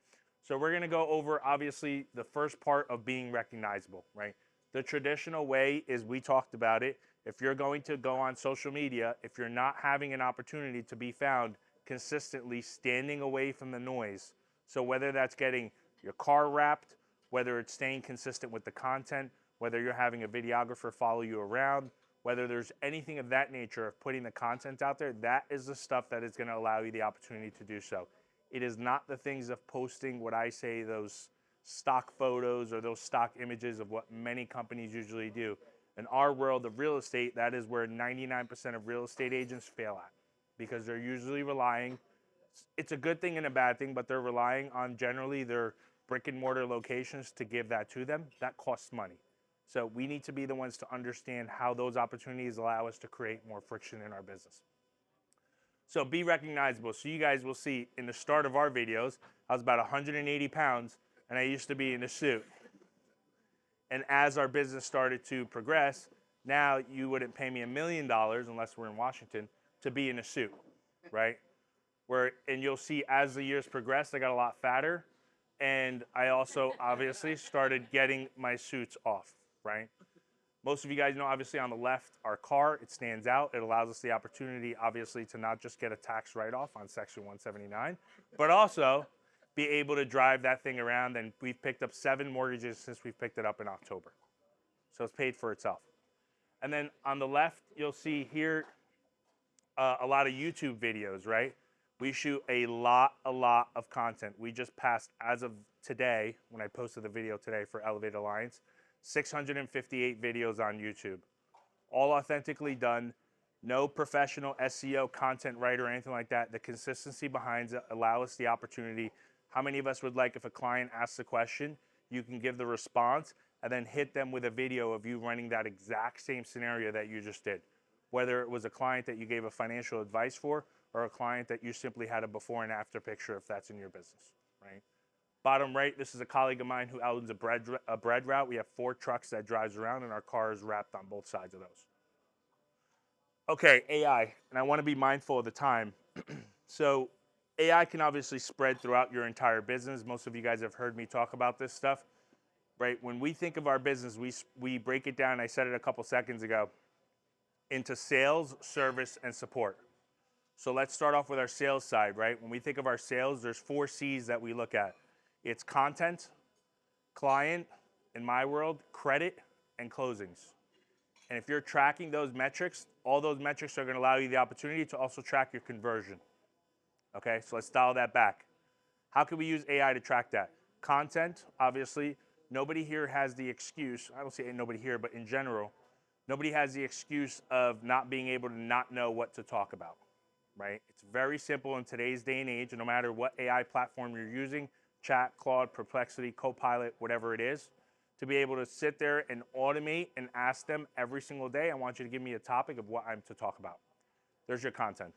So we're gonna go over, obviously, the first part of being recognizable, right? The traditional way is, we talked about it, if you're going to go on social media, if you're not having an opportunity to be found consistently standing away from the noise, so whether that's getting your car wrapped, whether it's staying consistent with the content, whether you're having a videographer follow you around, whether there's anything of that nature of putting the content out there, that is the stuff that is going to allow you the opportunity to do so. It is not the things of posting what I say, those stock photos or those stock images of what many companies usually do. In our world of real estate, that is where 99% of real estate agents fail at, because they're usually relying, it's a good thing and a bad thing, but they're relying on generally their brick and mortar locations to give that to them. That costs money. So we need to be the ones to understand how those opportunities allow us to create more friction in our business. So be recognizable. So you guys will see in the start of our videos, I was about 180 pounds and I used to be in a suit. And as our business started to progress, now you wouldn't pay me $1 million unless we're in Washington to be in a suit, right? And you'll see as the years progressed, I got a lot fatter. And I also obviously started getting my suits off, right? Most of you guys know, obviously on the left, our car, it stands out. It allows us the opportunity, obviously, to not just get a tax write-off on Section 179, but also be able to drive that thing around. And we've picked up 7 mortgages since we've picked it up in October. So it's paid for itself. And then on the left, you'll see here a lot of YouTube videos, right? We shoot a lot of content. We just passed, as of today, when I posted the video today for Elevate Alliance, 658 videos on YouTube. All authentically done. No professional SEO content writer or anything like that. The consistency behind it allows us the opportunity. How many of us would like, if a client asks a question, you can give the response and then hit them with a video of you running that exact same scenario that you just did. Whether it was a client that you gave a financial advice for, or a client that you simply had a before and after picture, if that's in your business, right? Bottom right, this is a colleague of mine who owns a bread route. We have 4 trucks that drives around, and our car is wrapped on both sides of those. Okay, AI, and I want to be mindful of the time. So AI can obviously spread throughout your entire business. Most of you guys have heard me talk about this stuff, right? When we think of our business, we break it down, I said it a couple seconds ago, into sales, service, and support. So let's start off with our sales side, right? When we think of our sales, there's 4 C's that we look at. It's content, client, in my world, credit, and closings. And if you're tracking those metrics, all those metrics are going to allow you the opportunity to also track your conversion. Okay, so let's dial that back. How can we use AI to track that? Content, obviously, nobody here has the excuse, I don't say nobody here, but in general, nobody has the excuse of not being able to not know what to talk about, right? It's very simple in today's day and age, and no matter what AI platform you're using, Chat, Claude, Perplexity, Copilot, whatever it is, to be able to sit there and automate and ask them every single day, I want you to give me a topic of what I'm to talk about. There's your content.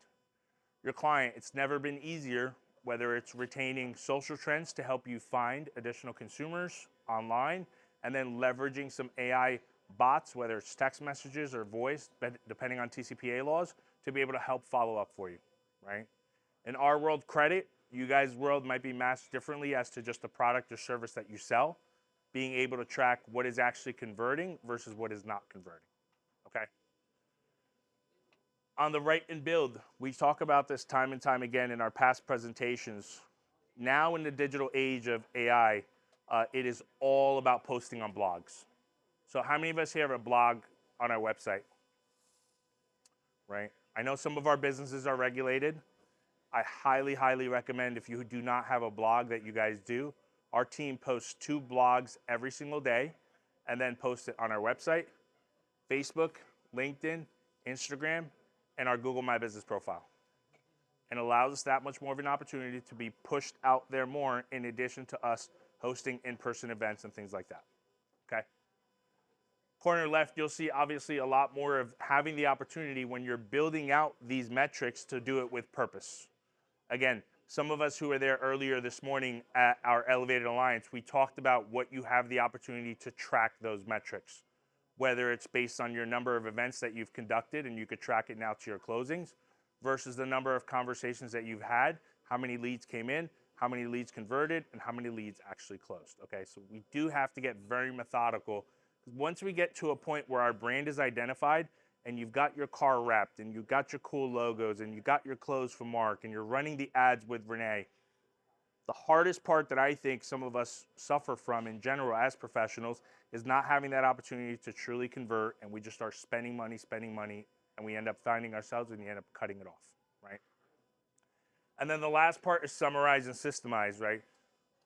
Your client, it's never been easier, whether it's retaining social trends to help you find additional consumers online, and then leveraging some AI bots, whether it's text messages or voice, depending on TCPA laws, to be able to help follow up for you, right? In our world, credit, you guys' world might be matched differently as to just the product or service that you sell, being able to track what is actually converting versus what is not converting, okay? On the write and build, we talk about this time and time again in our past presentations. Now in the digital age of AI, it is all about posting on blogs. So how many of us here have a blog on our website? Right? I know some of our businesses are regulated. I highly, highly recommend if you do not have a blog that you guys do. Our team posts 2 blogs every single day and then post it on our website, Facebook, LinkedIn, Instagram, and our Google My Business profile. And allows us that much more of an opportunity to be pushed out there more in addition to us hosting in-person events and things like that, okay? Corner left, you'll see obviously a lot more of having the opportunity when you're building out these metrics to do it with purpose. Again, some of us who were there earlier this morning at our Elevated Alliance, we talked about what you have the opportunity to track those metrics, whether it's based on your number of events that you've conducted and you could track it now to your closings versus the number of conversations that you've had, how many leads came in, how many leads converted, and how many leads actually closed, okay? So we do have to get very methodical. Once we get to a point where our brand is identified and you've got your car wrapped and you've got your cool logos and you've got your clothes from Mark and you're running the ads with Renee, the hardest part that I think some of us suffer from in general as professionals is not having that opportunity to truly convert, and we just start spending money, and we end up finding ourselves and we end up cutting it off, right? And then the last part is summarize and systemize, right?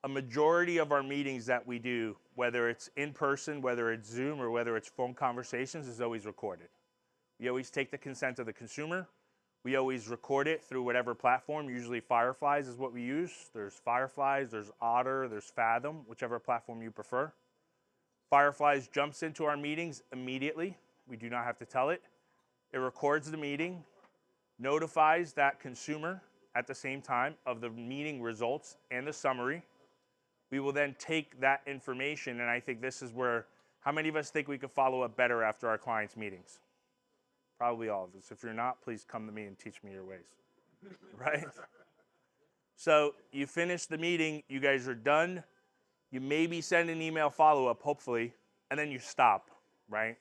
A majority of our meetings that we do, whether it's in person, whether it's Zoom, or whether it's phone conversations, is always recorded. We always take the consent of the consumer. We always record it through whatever platform. Usually Fireflies is what we use. There's Fireflies, there's Otter, there's Fathom, whichever platform you prefer. Fireflies jumps into our meetings immediately. We do not have to tell it. It records the meeting, notifies that consumer at the same time of the meeting results and the summary. We will then take that information, and I think this is where, how many of us think we could follow up better after our clients' meetings? Probably all of us. If you're not, please come to me and teach me your ways, right? So you finish the meeting, you guys are done. You maybe send an email follow-up, hopefully, and then you stop, right?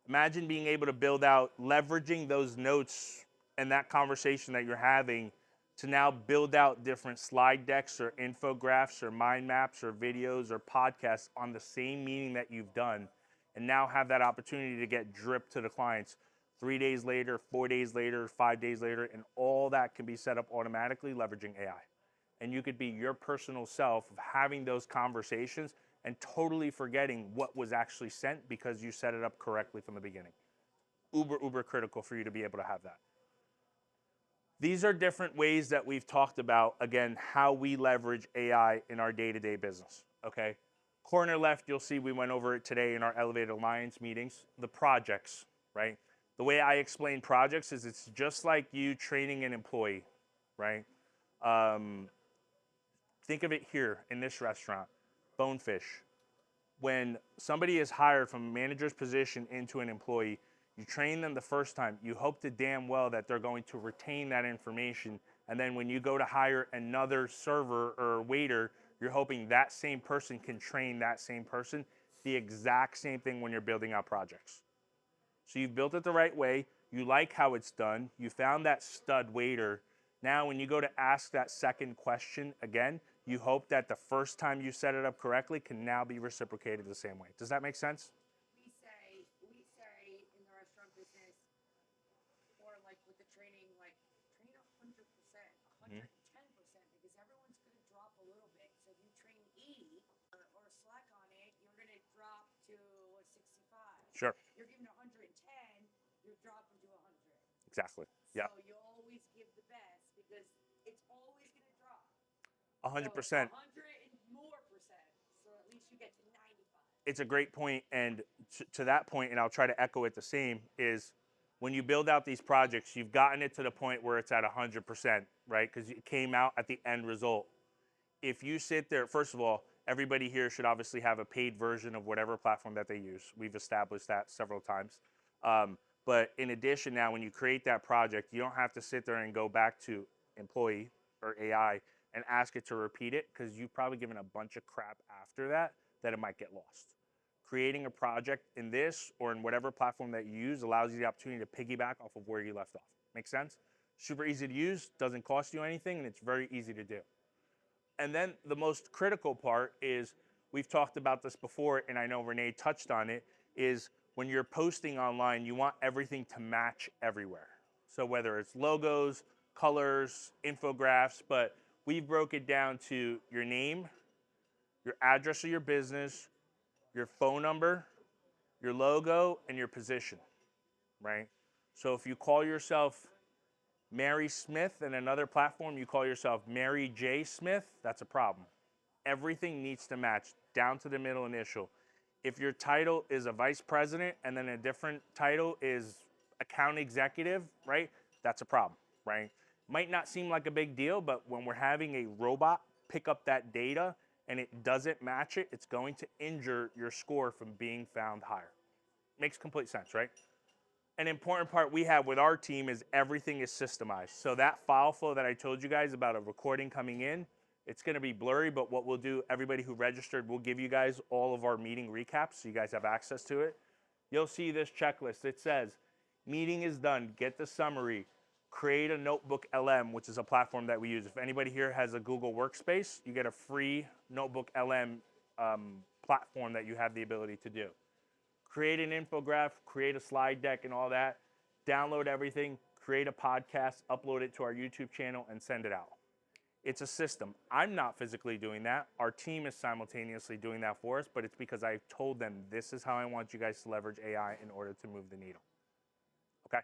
Imagine being able to build out, leveraging those notes and that conversation that you're having to now build out different slide decks or infographics or mind maps or videos or podcasts on the same meeting that you've done, and now have that opportunity to get dripped to the clients 3 days later, 4 days later, 5 days later, and all that can be set up automatically leveraging AI. And you could be your personal self of having those conversations and totally forgetting what was actually sent because you set it up correctly from the beginning. Uber critical for you to be able to have that. These are different ways that we've talked about, again, how we leverage AI in our day-to-day business, okay? Corner left, you'll see we went over it today in our Elevated Alliance meetings, the projects, right? The way I explain projects is it's just like you training an employee, right? Think of it here in this restaurant, Bonefish. When somebody is hired from a manager's position into an employee, you train them the first time. You hope to damn well that they're going to retain that information. And then when you go to hire another server or waiter, you're hoping that same person can train that same person. The exact same thing when you're building out projects. So you've built it the right way. You like how it's done. You found that stud waiter. Now when you go to ask that second question again, you hope that the first time you set it up correctly can now be reciprocated the same way. Does that make sense? We say in the restaurant business, or like with the training, like train 100%, 110%, because everyone's going to drop a little bit. So if you train 80 or slack on it, you're going to drop to a 65. Sure. You're giving 110, you're dropping to 100. Exactly. Yeah. So you always give the best because it's always going to drop. 100%. So 100 and more percent. So at least you get to 95. It's a great point, and to that point, and I'll try to echo it the same, is when you build out these projects, you've gotten it to the point where it's at 100%, right? Because it came out at the end result. If you sit there, first of all, everybody here should obviously have a paid version of whatever platform that they use. We've established that several times. But in addition now, when you create that project, you don't have to sit there and go back to employee or AI and ask it to repeat it, because you've probably given a bunch of crap after that it might get lost. creating a project in this or in whatever platform that you use allows you the opportunity to piggyback off of where you left off. Make sense? Super easy to use, doesn't cost you anything, and it's very easy to do. And then the most critical part is, we've talked about this before, and I know Renee touched on it, is when you're posting online, you want everything to match everywhere. So whether it's logos, colors, infographics, but we broke it down to your name, your address of your business, your phone number, your logo, and your position, right? So if you call yourself Mary Smith and another platform, you call yourself Mary J. Smith, that's a problem. Everything needs to match down to the middle initial. If your title is a vice president and then a different title is account executive, right? That's a problem, right? Might not seem like a big deal, but when we're having a robot pick up that data and it doesn't match it, it's going to injure your score from being found higher. Makes complete sense, right? An important part we have with our team is everything is systemized. So that file flow that I told you guys about a recording coming in, it's going to be blurry, but what we'll do, everybody who registered, we'll give you guys all of our meeting recaps so you guys have access to it. You'll see this checklist. It says, meeting is done, get the summary, create a notebook LM, which is a platform that we use. If anybody here has a Google Workspace, you get a free notebook LM platform that you have the ability to do. Create an infographic, create a slide deck and all that, download everything, create a podcast, upload it to our YouTube channel, and send it out. It's a system. I'm not physically doing that. Our team is simultaneously doing that for us, but it's because I've told them this is how I want you guys to leverage AI in order to move the needle. Okay?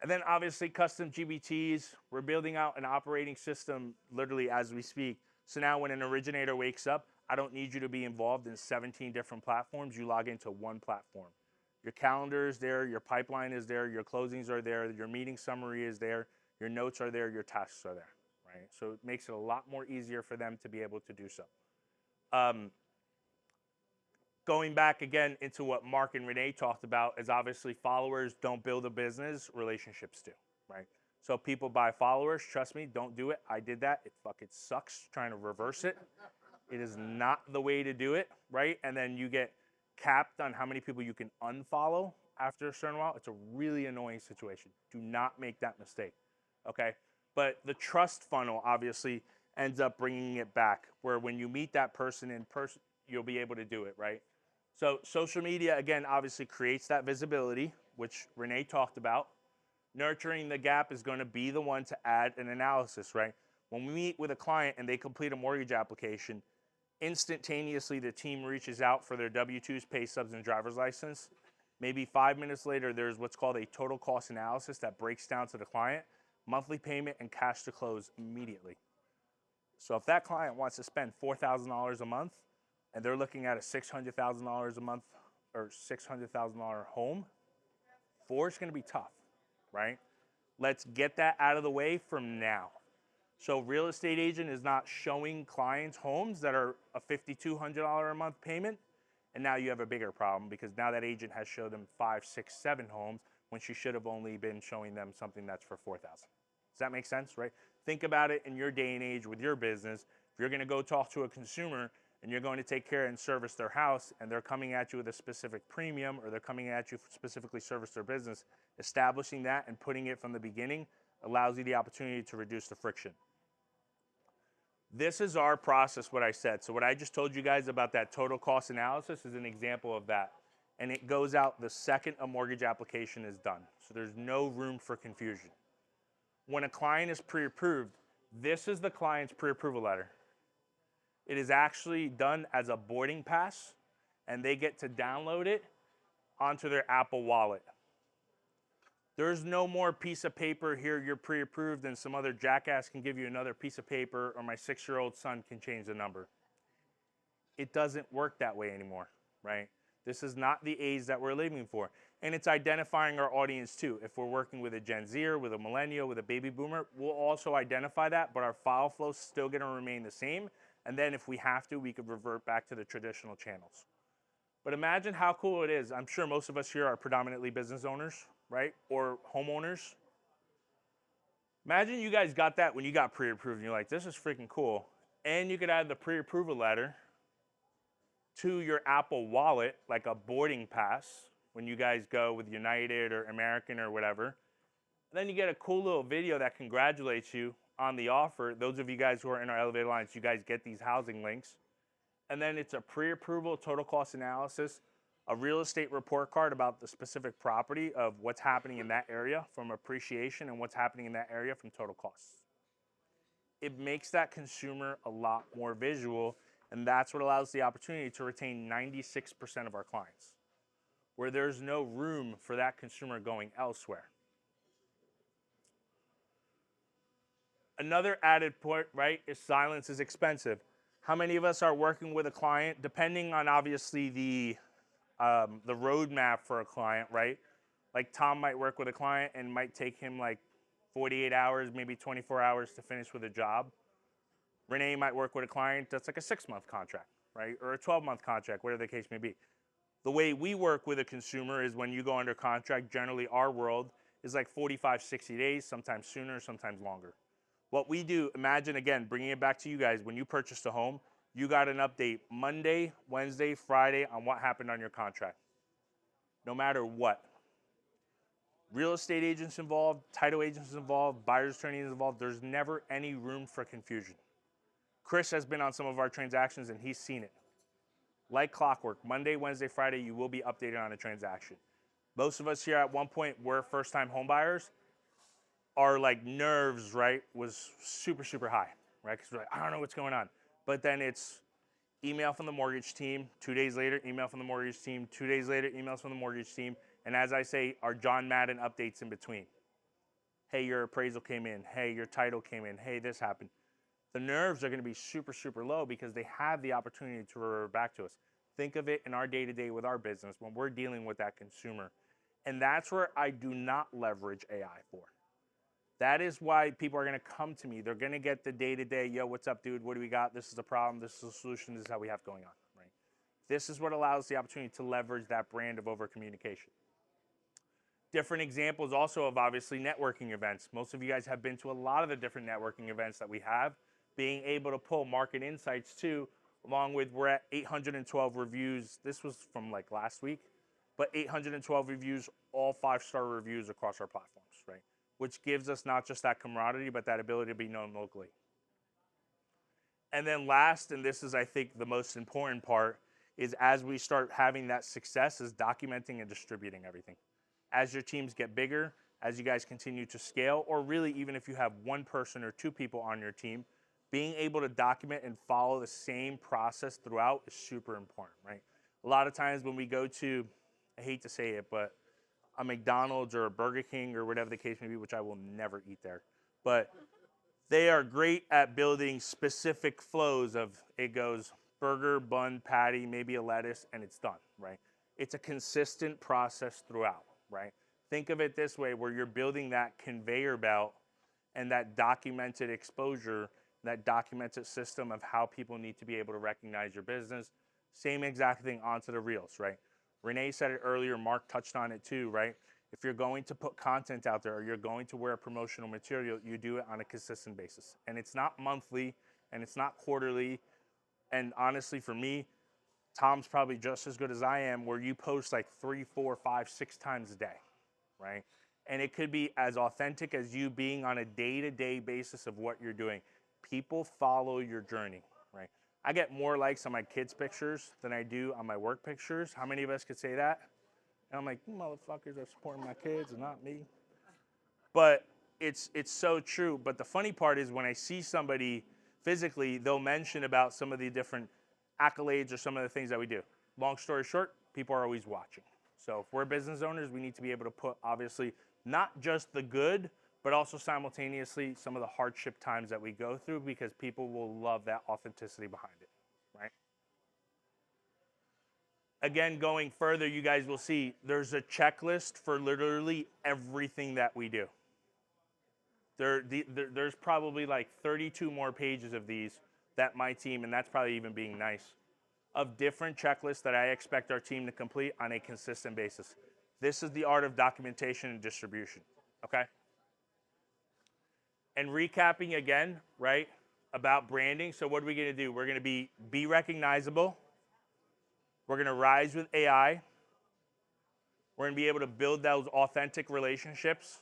And then obviously custom GBTs. We're building out an operating system literally as we speak. So now when an originator wakes up, I don't need you to be involved in 17 different platforms. You log into one platform. Your calendar is there, your pipeline is there, your closings are there, your meeting summary is there, your notes are there, your tasks are there, right? So it makes it a lot more easier for them to be able to do so. Going back again into what Mark and Renee talked about is obviously followers don't build a business, relationships do, right? So people buy followers, trust me, don't do it. I did that, it fucking sucks trying to reverse it. It is not the way to do it, right? And then you get capped on how many people you can unfollow after a certain while. It's a really annoying situation. Do not make that mistake, okay? But the trust funnel obviously ends up bringing it back, where when you meet that person in person, you'll be able to do it, right? So social media, again, obviously creates that visibility, which Renee talked about. Nurturing the gap is going to be the one to add an analysis, right? When we meet with a client and they complete a mortgage application, instantaneously the team reaches out for their W-2s, pay stubs, and driver's license. Maybe 5 minutes later, there's what's called a total cost analysis that breaks down to the client, monthly payment, and cash to close immediately. So if that client wants to spend $4,000 a month and they're looking at a $600,000 a month or $600,000 home, 4 is going to be tough, right? Let's get that out of the way from now. So real estate agent is not showing clients homes that are a $5,200 a month payment, and now you have a bigger problem because now that agent has showed them 5, 6, 7 homes when she should have only been showing them something that's for $4,000. Does that make sense, right? Think about it in your day and age with your business. If you're going to go talk to a consumer and you're going to take care and service their house and they're coming at you with a specific premium or they're coming at you to specifically service their business, establishing that and putting it from the beginning allows you the opportunity to reduce the friction. This is our process, what I said. So what I just told you guys about that total cost analysis is an example of that. And it goes out the second a mortgage application is done. So there's no room for confusion. When a client is pre-approved, this is the client's pre-approval letter. It is actually done as a boarding pass, and they get to download it onto their Apple Wallet. There's no more piece of paper here, you're pre-approved, and some other jackass can give you another piece of paper, or my 6-year-old son can change the number. It doesn't work that way anymore, right? This is not the age that we're living for. And it's identifying our audience too. If we're working with a Gen Zer, with a millennial, with a baby boomer, we'll also identify that, but our file flow is still gonna remain the same. And then if we have to, we could revert back to the traditional channels. But imagine how cool it is. I'm sure most of us here are predominantly business owners, right? Or homeowners. Imagine you guys got that when you got pre-approved and you're like, this is freaking cool. And you could add the pre-approval letter to your Apple Wallet, like a boarding pass when you guys go with United or American or whatever. Then you get a cool little video that congratulates you on the offer. Those of you guys who are in our Elevated Alliance, you guys get these housing links. And then it's a pre-approval total cost analysis, a real estate report card about the specific property of what's happening in that area from appreciation and what's happening in that area from total costs. It makes that consumer a lot more visual, and that's what allows the opportunity to retain 96% of our clients, where there's no room for that consumer going elsewhere. Another added point, right, is silence is expensive. How many of us are working with a client, depending on obviously the roadmap for a client, right? Like Tom might work with a client and might take him like 48 hours, maybe 24 hours to finish with a job. Renee might work with a client that's like a 6-month contract, right? Or a 12-month contract, whatever the case may be. The way we work with a consumer is when you go under contract, generally our world is like 45, 60 days, sometimes sooner, sometimes longer. What we do, imagine again, bringing it back to you guys, when you purchased a home, you got an update Monday, Wednesday, Friday on what happened on your contract. No matter what. Real estate agents involved, title agents involved, buyer's attorneys involved, there's never any room for confusion. Chris has been on some of our transactions and he's seen it. Like clockwork, Monday, Wednesday, Friday, you will be updated on a transaction. Most of us here at one point were first-time home buyers. Our like nerves, right, was super, super high, right? Because we're like, I don't know what's going on. But then it's email from the mortgage team, 2 days later, email from the mortgage team, 2 days later, emails from the mortgage team. And as I say, our John Madden updates in between. Hey, your appraisal came in. Hey, your title came in. Hey, this happened. The nerves are going to be super, super low because they have the opportunity to revert back to us. Think of it in our day-to-day with our business when we're dealing with that consumer. And that's where I do not leverage AI for. That is why people are going to come to me. They're going to get the day-to-day, yo, what's up, dude? What do we got? This is a problem. This is a solution. This is how we have going on, right? This is what allows the opportunity to leverage that brand of over-communication. Different examples also of obviously networking events. Most of you guys have been to a lot of the different networking events that we have. Being able to pull market insights too, along with we're at 812 reviews. This was from like last week, but 812 reviews, all 5-star reviews across our platforms, right? Which gives us not just that camaraderie, but that ability to be known locally. And then last, and this is I think the most important part, is as we start having that success is documenting and distributing everything. As your teams get bigger, as you guys continue to scale, or really even if you have one person or 2 people on your team, being able to document and follow the same process throughout is super important, right? A lot of times when we go to, I hate to say it, but a McDonald's or a Burger King or whatever the case may be, which I will never eat there, but they are great at building specific flows of it goes burger, bun, patty, maybe a lettuce, and it's done, right? It's a consistent process throughout, right? Think of it this way, where you're building that conveyor belt and that documented exposure, that documented system of how people need to be able to recognize your business. Same exact thing onto the reels, right? Renee said it earlier, Mark touched on it too, right? If you're going to put content out there or you're going to wear promotional material, you do it on a consistent basis. And it's not monthly and it's not quarterly. And honestly, for me, Tom's probably just as good as I am, where you post like 3, 4, 5, 6 times a day, right? And it could be as authentic as you being on a day-to-day basis of what you're doing. People follow your journey, right? I get more likes on my kids' pictures than I do on my work pictures. How many of us could say that? And I'm like, you motherfuckers are supporting my kids and not me. But it's so true. But the funny part is when I see somebody physically, they'll mention about some of the different accolades or some of the things that we do. Long story short, people are always watching. So if we're business owners, we need to be able to put, obviously, not just the good, but also simultaneously some of the hardship times that we go through because people will love that authenticity behind it, right? Again, going further, you guys will see there's a checklist for literally everything that we do. There's probably like 32 more pages of these that my team, and that's probably even being nice, of different checklists that I expect our team to complete on a consistent basis. This is the art of documentation and distribution, okay? And recapping again, right, about branding. So what are we going to do? We're going to be recognizable. We're going to rise with AI. We're going to be able to build those authentic relationships.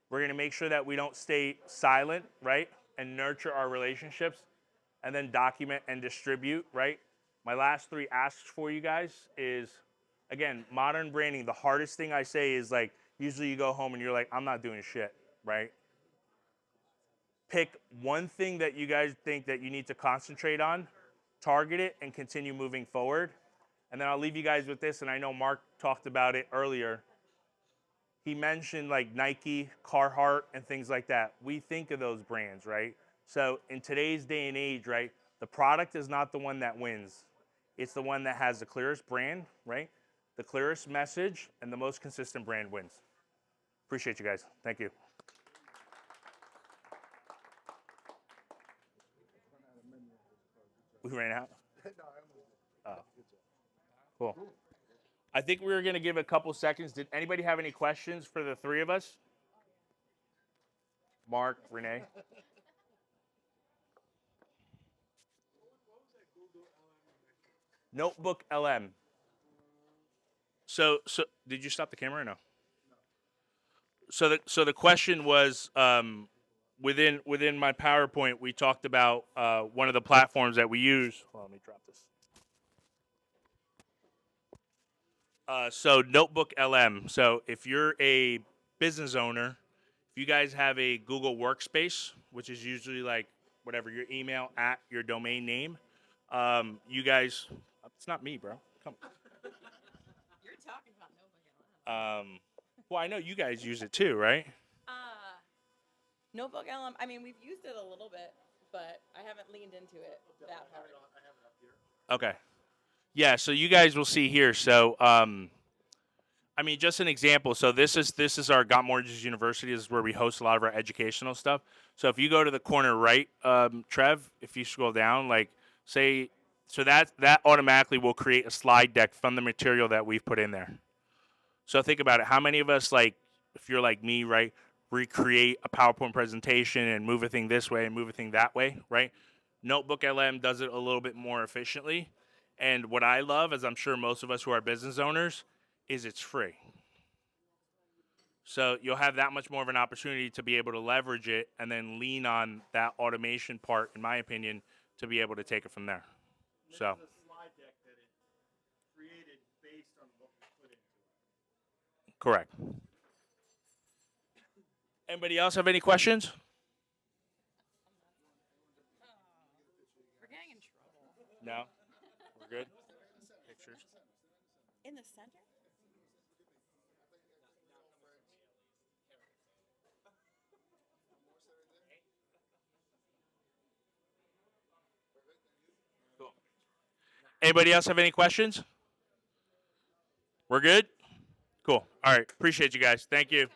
We're going to make sure that we don't stay silent, right, and nurture our relationships, and then document and distribute, right? My last 3 asks for you guys is, again, modern branding. The hardest thing I say is, like, usually you go home and you're like, I'm not doing shit, right? Pick one thing that you guys think that you need to concentrate on, target it, and continue moving forward. And then I'll leave you guys with this, and I know Mark talked about it earlier. He mentioned like Nike, Carhartt, and things like that. We think of those brands, right? So in today's day and age, right, the product is not the one that wins. It's the one that has the clearest brand, right? The clearest message, and the most consistent brand wins. Appreciate you guys. Thank you. We ran out? Oh. Cool. I think we were going to give a couple seconds. Did anybody have any questions for the 3 of us? Mark, Renee? Notebook LM. So did you stop the camera or no? So the question was, within my PowerPoint, we talked about one of the platforms that we use. Hold on, let me drop this. So Notebook LM. So if you're a business owner, if you guys have a Google Workspace, which is usually like whatever, your email at your domain name, you guys, it's not me, bro. Come on. You're talking about Notebook LM. Well, I know you guys use it too, right? Notebook LM, I mean, we've used it a little bit, but I haven't leaned into it that hard. Okay. Yeah, so you guys will see here. So, I mean, just an example. So this is our Got Mortgages University. This is where we host a lot of our educational stuff. So if you go to the corner right, Trev, if you scroll down, like say, so that automatically will create a slide deck from the material that we've put in there. So think about it. How many of us, like, if you're like me, right, recreate a PowerPoint presentation and move a thing this way and move a thing that way, right? Notebook LM does it a little bit more efficiently. And what I love, as I'm sure most of us who are business owners, is it's free. So you'll have that much more of an opportunity to be able to leverage it and then lean on that automation part, in my opinion, to be able to take it from there. So. This is a slide deck that it created based on what we put into it. Correct. Anybody else have any questions? We're getting in trouble. No? We're good? Pictures? In the center? Cool. Anybody else have any questions? We're good? Cool. All right. Appreciate you guys. Thank you.